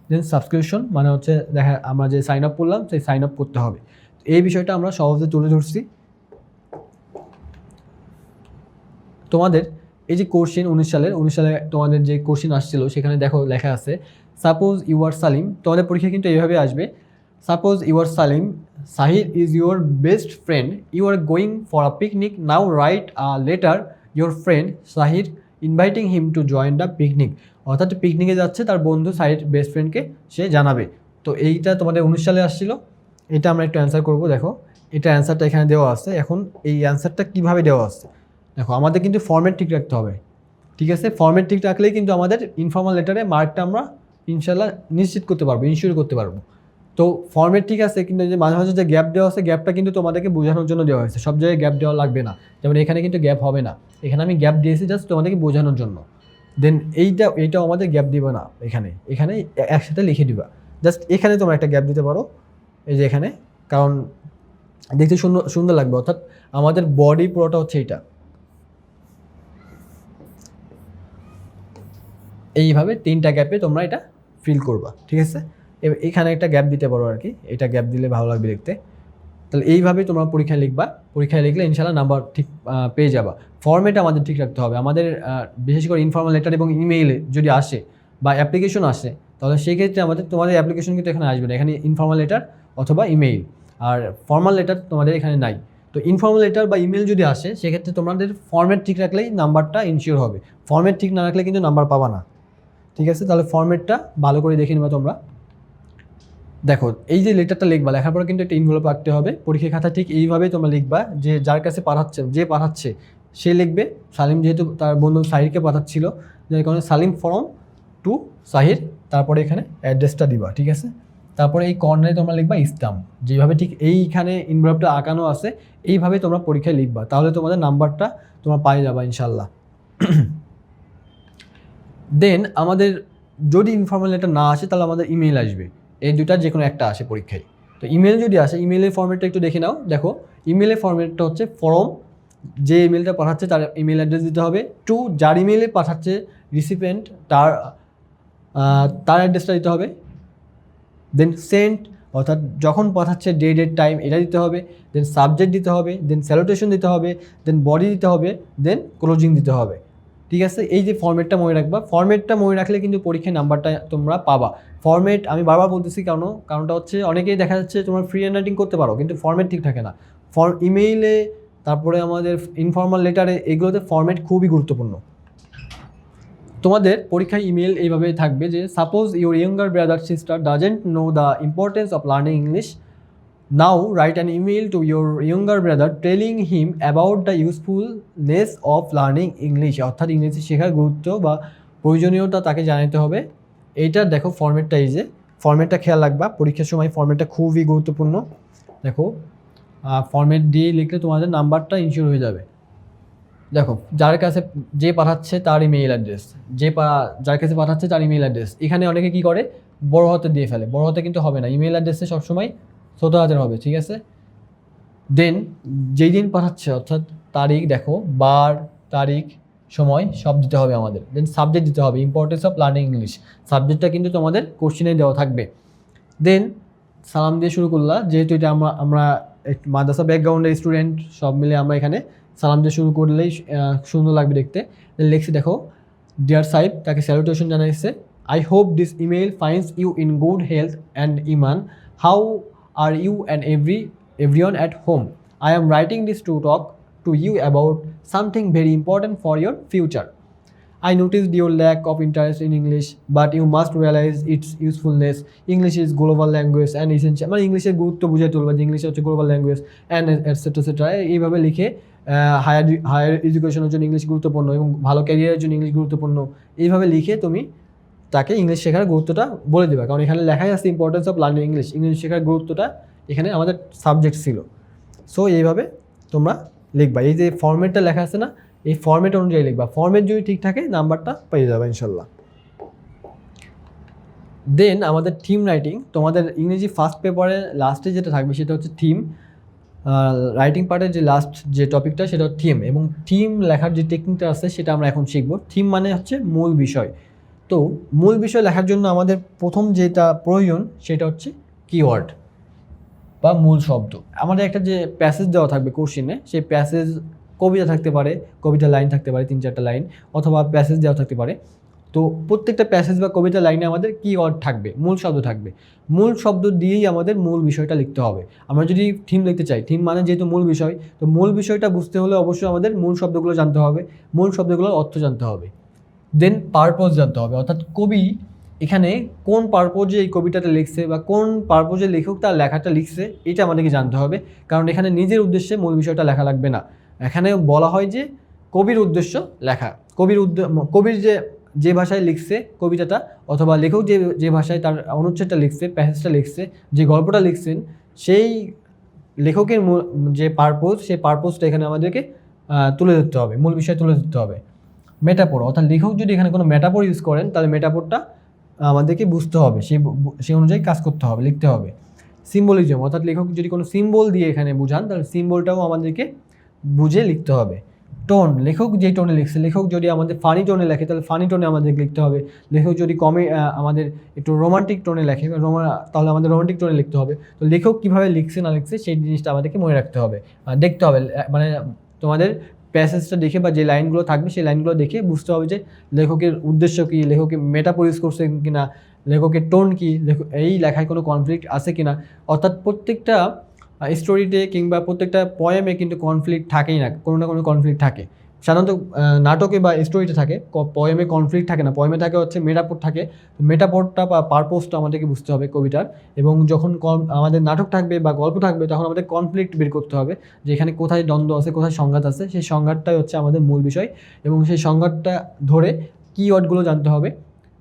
দেন সাবস্ক্রিপশন মানে হচ্ছে দেখা আমরা যে সাইন আপ করলাম সেই সাইন আপ করতে হবে। এই বিষয়টা আমরা সহজে তুলে ধরছি। তোমাদের এই যে কোশ্চেন 19 সালে তোমাদের যে কোশ্চেন আসছিল সেখানে দেখো লেখা আছে সাপোজ ইউ আর সালিম। তোমাদের পরীক্ষা কিন্তু এইভাবে আসবে, suppose you are Salim, Sahir is your best friend, you are going for a picnic, now write a letter your friend Sahir inviting him to join the picnic. অর্থাৎ পিকনিকে যাচ্ছে, তার বন্ধু সাহির বেস্ট ফ্রেন্ডকে সে জানাবে। তো এইটা তোমাদের 19 সালে আসছিল, এটা আমরা একটু অ্যান্সার করব। দেখো এটা অ্যান্সারটা এখানে দেওয়া আছে। এখন এই অ্যান্সারটা কীভাবে দেওয়া আছে দেখো, আমাদের কিন্তু ফর্মেট ঠিক রাখতে হবে। ঠিক আছে, ফর্মেট ঠিক রাখলেই কিন্তু আমাদের ইনফর্মাল লেটারে মার্কটা আমরা ইনশাল্লাহ নিশ্চিত করতে পারবো, ইনশিওর করতে পারবো। তো ফর্মেট ঠিক আছে, কিন্তু যে মাঝে মাঝে যে গ্যাপ দেওয়া আছে, গ্যাপটা কিন্তু তোমাদেরকে বোঝানোর জন্য দেওয়া হয়েছে, সব জায়গায় গ্যাপ দেওয়া লাগবে না। যেমন এখানে কিন্তু গ্যাপ হবে না, এখানে আমি গ্যাপ দিয়েছি জাস্ট তোমাদেরকে বোঝানোর জন্য। দেন এইটাও আমাদের গ্যাপ দিবে না, এখানে একসাথে লিখে দিবা। জাস্ট এখানে তোমরা একটা গ্যাপ দিতে পারো, এই যে এখানে, কারণ দেখতে সুন্দর লাগবে। অর্থাৎ আমাদের বডি পুরোটা হচ্ছে এইটা, এইভাবে 3টা গ্যাপে তোমরা এটা ফিল করবা। ঠিক আছে, এখানে একটা গ্যাপ দিতে পারো আর কি, এটা গ্যাপ দিলে ভালো লাগবে দেখতে। তাহলে এইভাবেই তোমরা পরীক্ষায় লিখবা, পরীক্ষায় লিখলে ইনশাল্লাহ নাম্বার ঠিক পেয়ে যাবা। ফর্মেট আমাদের ঠিক রাখতে হবে। আমাদের বিশেষ করে ইনফর্মাল লেটার এবং ইমেইলে যদি আসে বা অ্যাপ্লিকেশন আসে, তাহলে সেই ক্ষেত্রে তোমাদের অ্যাপ্লিকেশন কিন্তু এখানে আসবে না, এখানে ইনফর্মাল লেটার অথবা ইমেইল, আর ফর্মাল লেটার তোমাদের এখানে নাই। তো ইনফর্মাল লেটার বা ইমেল যদি আসে সেক্ষেত্রে তোমাদের ফর্মেট ঠিক রাখলেই নাম্বারটা ইনশিওর হবে। ফর্মেট ঠিক না রাখলে কিন্তু নাম্বার পাবা না। ঠিক আছে, তাহলে ফর্মেটটা ভালো করে দেখে নেবা তোমরা। দেখো এই যে লেটারটা লিখবা, লেখার পরে কিন্তু একটা ইনভলভ রাখতে হবে। পরীক্ষা খাতা ঠিক এইভাবেই তোমরা লিখবা, যে যার কাছে পাঠাচ্ছে সে লিখবে সালিম, যেহেতু তার বন্ধু সাহিরকে পাঠাচ্ছিল, যার কারণে সালিম ফ্রম টু সাহির, তারপরে এখানে অ্যাড্রেসটা দিবা। ঠিক আছে, তারপরে এই কর্নারে তোমরা লিখবা ইসলাম, যেভাবে ঠিক এইখানে ইনভলভটা আঁকানো আছে এইভাবে তোমরা পরীক্ষায় লিখবা, তাহলে তোমাদের নাম্বারটা তোমরা পাই যাবা ইনশাল্লাহ। দেন আমাদের যদি ইনফর্মাল লেটার না আসে তাহলে আমাদের ইমেল আসবে, এই দুটার যে কোনো একটা আসে পরীক্ষায়। তো ইমেল যদি আসে, ইমেলের ফর্মেটটা একটু দেখে নাও। দেখো ইমেলের ফর্মেটটা হচ্ছে ফর্ম, যে ইমেলটা পাঠাচ্ছে তার ইমেল অ্যাড্রেস দিতে হবে, টু যার ইমেলে পাঠাচ্ছে রিসিপিয়েন্ট তার অ্যাড্রেসটা দিতে হবে। দেন সেন্ট, অর্থাৎ যখন পাঠাচ্ছে ডেট টাইম এটা দিতে হবে। দেন সাবজেক্ট দিতে হবে, দেন স্যালুটেশন দিতে হবে, দেন বডি দিতে হবে, দেন ক্লোজিং দিতে হবে। ঠিক আছে, এই যে ফর্মেটটা মনে রাখবা, ফর্মেটটা মনে রাখলে কিন্তু পরীক্ষায় নাম্বারটা তোমরা পাবা। ফর্মেট আমি বারবার বলতেছি, কারণটা হচ্ছে অনেকেই দেখা যাচ্ছে তোমার ফ্রি হ্যান্ড রাইটিং করতে পারো কিন্তু ফর্মেট ঠিক থাকে না। ইমেইলে তারপরে আমাদের ইনফর্মাল লেটারে, এগুলোতে ফরম্যাট খুবই গুরুত্বপূর্ণ। তোমাদের পরীক্ষায় ইমেল এইভাবেই থাকবে যে suppose your younger brother sister doesn't know the importance of learning English, now write an email to your younger brother telling him about the usefulness of learning English. অর্থাৎ ইংরেজি শেখার গুরুত্ব বা প্রয়োজনীয়তা তাকে জানাতে হবে। এইটা দেখো ফরম্যাটটা, এই যে ফরম্যাটটা খেয়াল রাখবা, পরীক্ষার সময় ফরম্যাটটা খুবই গুরুত্বপূর্ণ। দেখো ফরম্যাট দিয়ে লিখলে তোমাদের নাম্বারটা ইনশিওর হয়ে যাবে। দেখো যার কাছে যে পাঠাচ্ছে তার ইমেইল অ্যাড্রেস, যার কাছে পাঠাচ্ছে তার ইমেইল অ্যাড্রেস। এখানে অনেকে কী করে বড় হাতে দিয়ে ফেলে, বড় হাতে কিন্তু হবে না, ইমেইল অ্যাড্রেসে সবসময় ছোটো হাতের হবে, ঠিক আছে। দেন যেই দিন পাঠাচ্ছে অর্থাৎ তারিখ, দেখো বার, তারিখ, সময় সব দিতে হবে আমাদের। দেন সাবজেক্ট দিতে হবে, ইম্পর্টেন্স অফ লার্নিং ইংলিশ, সাবজেক্টটা কিন্তু তোমাদের কোশ্চেনে দেওয়া থাকবে। দেন সালাম দিয়ে শুরু করলা, যেহেতু এটা আমরা মাদ্রাসা ব্যাকগ্রাউন্ডের স্টুডেন্ট সব মিলে আমরা এখানে সালাম দিয়ে শুরু করলেই সুন্দর লাগবে দেখতে। লিখছি দেখো ডিয়ার সাহেব, তাকে স্যালুটেশন জানাইছে। I hope this email finds you in good health and ইমান, how are you and everyone at home. I am writing this to talk to you about something very important for your future. I noticed your lack of interest in English, but you must realize its usefulness. English is global language and essential. মানে ইংলিশের গুরুত্ব বুঝে তুলবা যে ইংলিশ হচ্ছে গ্লোবাল ল্যাঙ্গুয়েজ অ্যান্ড এটসেট্রা। এইভাবে লিখে হায়ার এডুকেশনের জন্য ইংলিশ গুরুত্বপূর্ণ এবং ভালো ক্যারিয়ারের জন্য ইংলিশ গুরুত্বপূর্ণ, এইভাবে লিখে তুমি তাকে ইংলিশ শেখার গুরুত্বটা বলে দেবে। কারণ এখানে লেখাই আছে importance of learning English, English শেখার গুরুত্বটা এখানে আমাদের সাবজেক্ট ছিল। সো এইভাবে তোমরা লিখবা, এই যে ফরম্যাটটা লেখা আছে না, এই ফরম্যাট অনুযায়ী লিখবা। ফরম্যাট যদি ঠিক থাকে নাম্বারটা পেয়ে যাবে ইনশাল্লাহ। দেন আমাদের থিম রাইটিং, তোমাদের ইংরেজি ফার্স্ট পেপারে লাস্টে যেটা থাকবে সেটা হচ্ছে থিম। রাইটিং পার্টের যে লাস্ট যে টপিকটা সেটা হচ্ছে থিম, এবং থিম লেখার যে টেকনিকটা আছে সেটা আমরা এখন শিখব। থিম মানে হচ্ছে মূল বিষয়। তো মূল বিষয় লেখার জন্য আমাদের প্রথম যেটা প্রয়োজন সেটা হচ্ছে কিওয়ার্ড বা মূল শব্দ। আমাদের একটা যে প্যাসেজ দেওয়া থাকবে কোশ্চেনে, সেই প্যাসেজ কবিতা থাকতে পারে, কবিতার লাইন থাকতে পারে 3-4টা লাইন, অথবা প্যাসেজ দেওয়া থাকতে পারে। তো প্রত্যেকটা প্যাসেজ বা কবিতার লাইনে আমাদের কিওয়ার্ড থাকবে, মূল শব্দ থাকবে। মূল শব্দ দিয়েই আমাদের মূল বিষয়টা লিখতে হবে। আমরা যদি থিম লিখতে চাই, থিম মানে যেহেতু মূল বিষয়, তো মূল বিষয়টা বুঝতে হলে অবশ্যই আমাদের মূল শব্দগুলো জানতে হবে, মূল শব্দগুলোর অর্থ জানতে হবে। দেন পারপোজ জানতে হবে, অর্থাৎ কবি এখানে কোন পারপোজে এই কবিতাটা লিখছে বা কোন পারপোজে লেখক তার লেখাটা লিখছে, এটা আমাদেরকে জানতে হবে। কারণ এখানে নিজের উদ্দেশ্যে মূল বিষয়টা লেখা লাগবে না। এখানে বলা হয় যে কবির উদ্দেশ্য লেখা, কবির যে ভাষায় লিখছে কবিতাটা, অথবা লেখক যে ভাষায় তার অনুচ্ছেদটা লিখছে, প্যাসেজটা লিখছে, যে গল্পটা লিখছেন, সেই লেখকের যে পারপোজ, সেই পারপোজটা এখানে আমাদেরকে তুলে ধরতে হবে, মূল বিষয় তুলে ধরতে হবে। মেটাফোর, অর্থাৎ লেখক যদি এখানে কোনো মেটাফোর ইউজ করেন তাহলে মেটাফোরটা আমাদেরকে বুঝতে হবে, সেই অনুযায়ী কাজ করতে হবে, লিখতে হবে। সিম্বলিজম, অর্থাৎ লেখক যদি কোনো সিম্বল দিয়ে এখানে বোঝান তাহলে সিম্বলটাও আমাদেরকে বুঝে লিখতে হবে। টোন, লেখক যে টোনে লিখছে, লেখক যদি আমাদের ফানি টোনে লেখে তাহলে ফানি টোনে আমাদেরকে লিখতে হবে। লেখক যদি আমাদের একটু রোমান্টিক টোনে লেখে তাহলে আমাদের রোমান্টিক টোনে লিখতে হবে। তো লেখক কীভাবে লিখছে না লিখছে সেই জিনিসটা আমাদেরকে মনে রাখতে হবে, দেখতে হবে। মানে তোমাদের প্যাসেজটা দেখে বা যে লাইনগুলো থাকবে সেই লাইনগুলো দেখে বুঝতে হবে যে লেখকের উদ্দেশ্য কী, লেখকের মেটাফোর ইউজ করছে কিনা, লেখকের টোন কী, এই লেখায় কোনো কনফ্লিক্ট আছে কিনা। অর্থাৎ প্রত্যেকটা স্টোরিতে কিংবা প্রত্যেকটা পোয়েমে কিন্তু কনফ্লিক্ট থাকেই না, কোনো না কোনো কনফ্লিক্ট থাকে। সাধারণত নাটকে বা স্টোরিতে থাকে, পোয়েমে কনফ্লিক্ট থাকে না, পোয়েমে থাকে হচ্ছে মেটাফোর থাকে। মেটাফোরটা বা পারপোজটা আমাদেরকে বুঝতে হবে কবিতার। এবং যখন আমাদের নাটক থাকবে বা গল্প থাকবে তখন আমাদের কনফ্লিক্ট বের করতে হবে, যে এখানে কোথায় দ্বন্দ্ব আছে, কোথায় সংঘাত আছে। সেই সংঘাতটাই হচ্ছে আমাদের মূল বিষয়, এবং সেই সংঘাতটা ধরে কিওয়ার্ডগুলো জানতে হবে।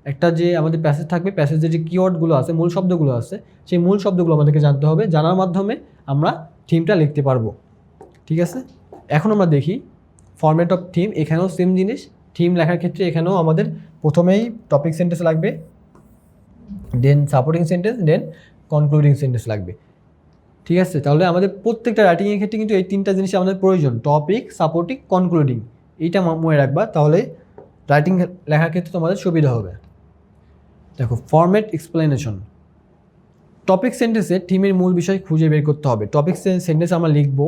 একটা যে আমাদের প্যাসেজ থাকবে, প্যাসেজে যে কিওয়ার্ডগুলো আছে, মূল শব্দগুলো আছে, সেই মূল শব্দগুলো আমাদেরকে জানতে হবে। জানার মাধ্যমে আমরা থিমটা লিখতে পারবো, ঠিক আছে। এখন আমরা দেখি ফরম্যাট অফ থিম। এখানেও সেম জিনিস, থিম লেখার ক্ষেত্রে এখানেও আমাদের প্রথমেই টপিক সেন্টেন্স লাগবে, দেন সাপোর্টিং সেন্টেন্স, দেন কনক্লুডিং সেন্টেন্স লাগবে, ঠিক আছে। তাহলে আমাদের প্রত্যেকটা রাইটিংয়ের ক্ষেত্রে কিন্তু এই 3টা জিনিস আমাদের প্রয়োজন, টপিক, সাপোর্টিং, কনক্লুডিং। এইটা মনে রাখবা, তাহলে রাইটিং লেখার ক্ষেত্রে তোমাদের সুবিধা হবে। দেখো ফরম্যাট এক্সপ্লেনেশন। টপিক সেন্টেন্সে থিমের মূল বিষয় খুঁজে বের করতে হবে। টপিক সেন্টেন্স আমরা লিখবো,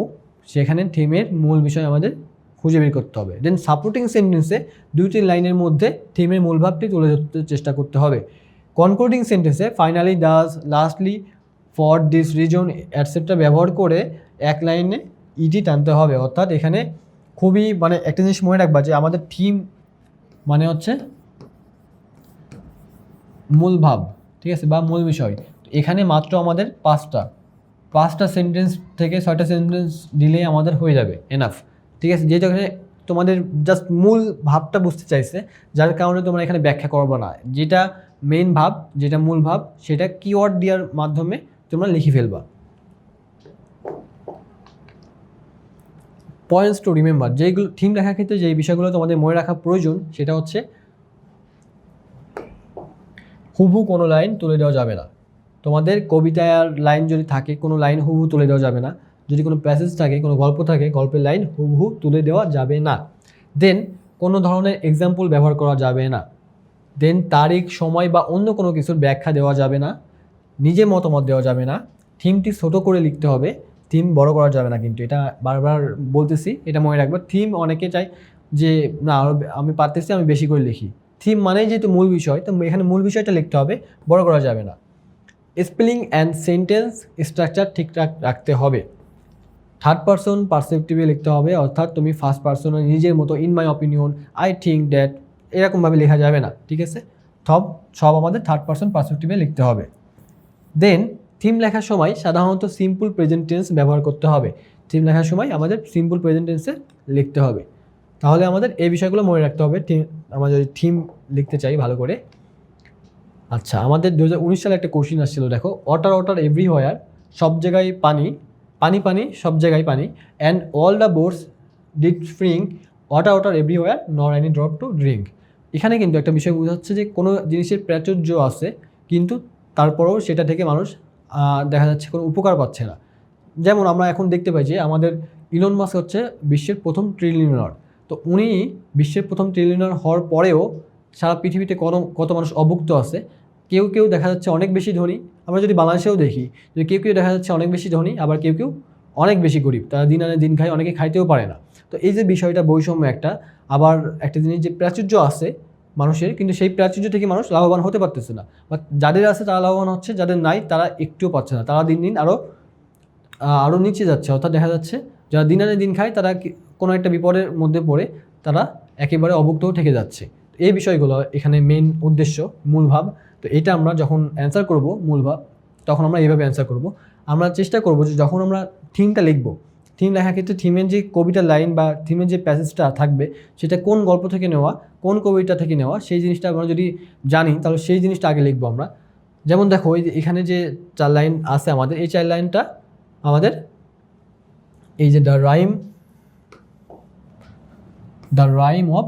সেখানে থিমের মূল বিষয় আমাদের খুঁজে বের করতে হবে। দেন সাপোর্টিং সেন্টেন্সে 2-3 লাইনের মধ্যে থিমের মূল ভাবটি তুলে ধরতে চেষ্টা করতে হবে। কনক্লুডিং সেন্টেন্সে finally, does, lastly, for this reason, etcetera ব্যবহার করে এক লাইনে ইটি টানতে হবে। অর্থাৎ এখানে খুবই মানে একটা জিনিস মনে রাখবা যে আমাদের থিম মানে হচ্ছে মূল ভাব, ঠিক আছে, বা মূল বিষয়। এখানে মাত্র আমাদের পাঁচটা সেন্টেন্স থেকে 6টা সেন্টেন্স দিলেই আমাদের হয়ে যাবে এনাফ, ঠিক আছে। যেহেতু এখানে তোমাদের জাস্ট মূল ভাবটা বুঝতে চাইছে, যার কারণে তোমরা এখানে ব্যাখ্যা করবো না। যেটা মেইন ভাব, যেটা মূল ভাব, সেটা কিওয়ার্ড দেওয়ার মাধ্যমে তোমরা লিখে ফেলবা। পয়েন্টস টু রিমেম্বার, যেগুলো থিম লেখার ক্ষেত্রে যেই বিষয়গুলো তোমাদের মনে রাখা প্রয়োজন, সেটা হচ্ছে হুবহু কোনো লাইন তুলে দেওয়া যাবে না। তোমাদের কবিতার লাইন যদি থাকে, কোনো লাইন হুবহু তুলে দেওয়া যাবে না। যদি কোনো প্যাসেজ থাকে, কোনো গল্প থাকে, গল্পের লাইন হুবহু তুলে দেওয়া যাবে না। দেন কোনো ধরনের এক্সাম্পল ব্যবহার করা যাবে না। দেন তারিখ, সময় বা অন্য কোনো কিছুর ব্যাখ্যা দেওয়া যাবে না। নিজের মতামত দেওয়া যাবে না। থিমটি ছোটো করে লিখতে হবে, থিম বড় করা যাবে না। কিন্তু এটা বারবার বলতেছি, এটা মনে রাখবো। থিম অনেকে চায় যে না আরও আমি পারতেছি, আমি বেশি করে লিখি। থিম মানেই যেহেতু মূল বিষয়, তো এখানে মূল বিষয়টা লিখতে হবে, বড় করা যাবে না। স্পেলিং অ্যান্ড সেন্টেন্স স্ট্রাকচার ঠিকঠাক রাখতে হবে। থার্ড পারসন পারসেপটিভে লিখতে হবে, অর্থাৎ তুমি ফার্স্ট পারসনে নিজের মতো, in my opinion, I think that, এরকমভাবে লেখা যাবে না, ঠিক আছে। সব আমাদের থার্ড পারসন পারসেপটিভে লিখতে হবে। দেন থিম লেখার সময় সাধারণত সিম্পল প্রেজেন্ট টেন্স ব্যবহার করতে হবে। থিম লেখার সময় আমাদের সিম্পল প্রেজেন্ট টেন্সে লিখতে হবে। তাহলে আমাদের এই বিষয়গুলো মনে রাখতে হবে আমরা যদি থিম লিখতে চাই ভালো করে। আচ্ছা, আমাদের 2019 সালে একটা কোশ্চিন আসছিল, দেখো, ওয়াটার এভরিহোয়ার, সব জায়গায় পানি, পানি পানি সব জায়গায় পানি, and all the boats did spring, water everywhere নর এনি ড্রপ টু ড্রিঙ্ক। এখানে কিন্তু একটা বিষয় বোঝাচ্ছে যে কোনো জিনিসের প্রাচুর্য আছে, কিন্তু তারপরেও সেটা থেকে মানুষ দেখা যাচ্ছে কোনো উপকার পাচ্ছে না। যেমন আমরা এখন দেখতে পাই যে আমাদের ইলন মাস্ক হচ্ছে বিশ্বের প্রথম ট্রিলিয়নার। তো উনি বিশ্বের প্রথম ট্রিলিয়নার হওয়ার পরেও সারা পৃথিবীতে কত মানুষ অভুক্ত আছে। কেউ কেউ দেখা যাচ্ছে অনেক বেশি ধনী, আমরা যদি বাংলাদেশেও দেখি যে কেউ কেউ দেখা যাচ্ছে অনেক বেশি ধনী, আবার কেউ কেউ অনেক বেশি গরিব, তারা দিন আনে দিন খায়, অনেকে খাইতেও পারে না। তো এই যে বিষয়টা, বৈষম্য একটা। আবার একটা জিনিস যে প্রাচুর্য আছে মানুষের, কিন্তু সেই প্রাচুর্য থেকে মানুষ লাভবান হতে পারতেছে না, বা যাদের আছে তারা লাভবান হচ্ছে, যাদের নাই তারা একটুও পাচ্ছে না, তারা দিন দিন আরও নিচে যাচ্ছে। অর্থাৎ দেখা যাচ্ছে যারা দিন আনে দিন খায়, তারা কোনো একটা বিপদের মধ্যে পড়ে তারা একেবারে অভুক্তও থেকে যাচ্ছে। এই বিষয়গুলো এখানে মেন উদ্দেশ্য, মূল ভাব। তো এটা আমরা যখন অ্যান্সার করব মূল ভাব, তখন আমরা এইভাবে অ্যান্সার করব। আমরা চেষ্টা করব যে যখন আমরা থিমটা লিখব, থিম লেখার ক্ষেত্রে থিমের যে কবিতার লাইন বা থিমের যে প্যাসেজটা থাকবে, সেটা কোন গল্প থেকে নেওয়া, কোন কবিতা থেকে নেওয়া, সেই জিনিসটা আমরা যদি জানি, তাহলে সেই জিনিসটা আগে লিখবো আমরা। যেমন দেখো, এখানে যে 4 লাইন আছে আমাদের, এই 4 লাইনটা আমাদের এই যে the rime of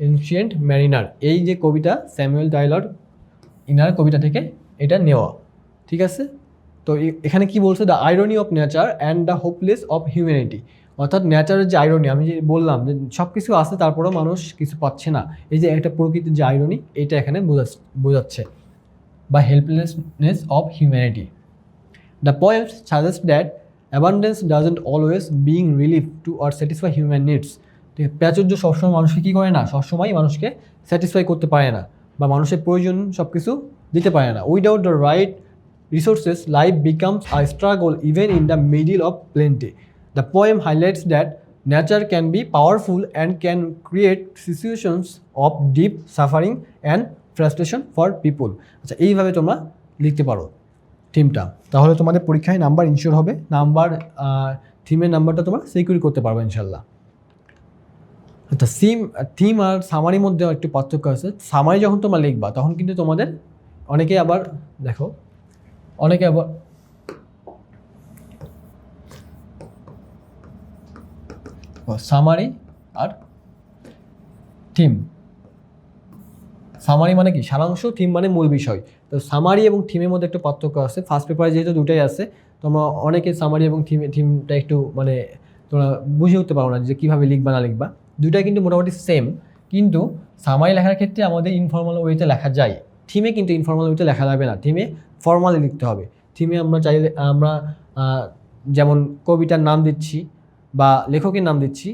ancient mariner, এই যে কবিতা, স্যামুয়েল টাইলর ইনার কবিতা থেকে এটা নেওয়া, ঠিক আছে। তো এখানে কি বলছে, the irony of nature and the hopeless of humanity. অর্থাৎ নেচারের যে আইরনি, আমি যে বললাম যে সব কিছু আছে তারপরেও মানুষ কিছু পাচ্ছে না, এই যে একটা প্রকৃতির যে আইরনি, এইটা এখানে বোঝাচ্ছে, বা helplessness of humanity. The poems suggest that abundance doesn't always being relief to or satisfy human needs. প্রাচুর্য সবসময় মানুষকে কী করে না, সবসময় মানুষকে স্যাটিসফাই করতে পারে না, বা মানুষের প্রয়োজন সব কিছু দিতে পারে না। Without the right resources life becomes a struggle even in the middle of plenty. The poem highlights that nature can be powerful and can create situations of deep suffering and frustration for পিপুল। আচ্ছা, এইভাবে তোমরা লিখতে পারো থিমটা, তাহলে তোমাদের পরীক্ষায় নাম্বার ইনশিওর হবে, থিমের নাম্বারটা তোমরা সিকিউর করতে পারবে ইনশাল্লাহ। আচ্ছা, থিম আর সামারির মধ্যে একটু পার্থক্য আছে। সামারি যখন তোমরা লিখবা, তখন কিন্তু তোমাদের অনেকে আবার সামারি আর থিম, সামারি মানে কি, সারাংশ, থিম মানে মূল বিষয়। তো সামারি এবং থিমের মধ্যে একটু পার্থক্য আছে। ফার্স্ট পেপারে যেহেতু দুটাই আছে, তোমরা অনেকে সামারি এবং থিমটা একটু মানে তোমরা বুঝে উঠতে পারো না যে কীভাবে লিখবা না লিখবা। দুটাই কিন্তু মোটামুটি সেম, কিন্তু সামারি লেখার ক্ষেত্রে আমাদের ইনফর্মাল ওয়েতে লেখা যায়, থিমে কিন্তু ইনফর্মাল ওয়েতে লেখা যাবে না, থিমে ফর্মালি লিখতে হবে। থিমে আমরা চাইলে আমরা যেমন কবিতার নাম দিচ্ছি বা লেখকের নাম দিচ্ছি,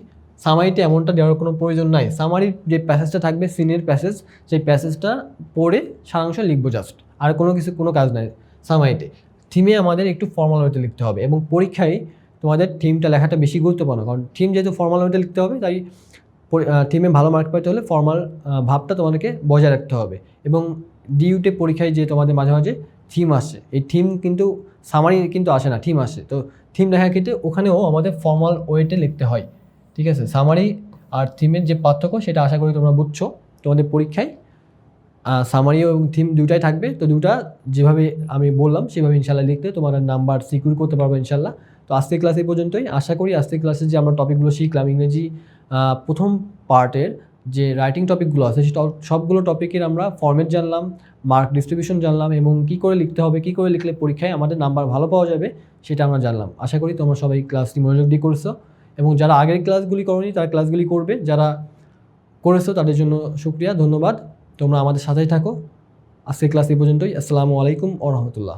সামারিতে এমনটা দেওয়ার কোনো প্রয়োজন নাই। সামারির যে প্যাসেজটা থাকবে, সিনের প্যাসেজ, সেই প্যাসেজটা পড়ে সারাংশ লিখবো জাস্ট, আর কোনো কাজ নাই সামারিতে। থিমে আমাদের একটু ফর্মাল ওয়েতে লিখতে হবে, এবং পরীক্ষায় তোমাদের থিমটা লেখাটা বেশি গুরুত্বপূর্ণ, কারণ থিম যেহেতু ফর্মাল ওয়েতে লিখতে হবে, তাই থিমে ভালো মার্ক পেতে হলে ফর্মাল ভাবটা তোমাদেরকে বজায় রাখতে হবে। এবং ডিইউতে পরীক্ষায় যে তোমাদের মাঝে মাঝে থিম আসে, এই থিম কিন্তু সামারি কিন্তু আসে না, থিম আসে। তো থিম লেখার ক্ষেত্রে ওখানেও আমাদের ফর্মাল ওয়েতে লিখতে হয়, ঠিক আছে। সামারি আর থিমের যে পার্থক্য সেটা আশা করি তোমরা বুঝছো। তোমাদের পরীক্ষায় সামারি এবং থিম দুটাই থাকবে, তো দুটা যেভাবে আমি বললাম সেভাবে ইনশাল্লাহ লিখতে তোমার নাম্বার সিকিউর করতে পারবো ইনশাল্লাহ। তো আজকের ক্লাস এই পর্যন্তই। আশা করি আজকের ক্লাসে যে আমরা টপিকগুলো শিখলাম ইংরেজি প্রথম পার্টের যে রাইটিং টপিকগুলো আছে সবগুলো টপিকের আমরা ফরম্যাট জানলাম, মার্ক ডিস্ট্রিবিউশন জানলাম, এবং কী করে লিখতে হবে, কী করে লিখলে পরীক্ষায় আমাদের নাম্বার ভালো পাওয়া যাবে সেটা আমরা জানলাম। আশা করি তোমরা সবাই ক্লাসটি মনোযোগ দিয়ে করছো, এবং যারা আগের ক্লাসগুলি করোনি তারা ক্লাসগুলি করবে, যারা করেছো তাদের জন্য শুকরিয়া, ধন্যবাদ। তোমরা আমাদের সাথেই থাকো। আজকের ক্লাস এই পর্যন্তই। আসসালামু আলাইকুম ওয়া রাহমাতুল্লাহ।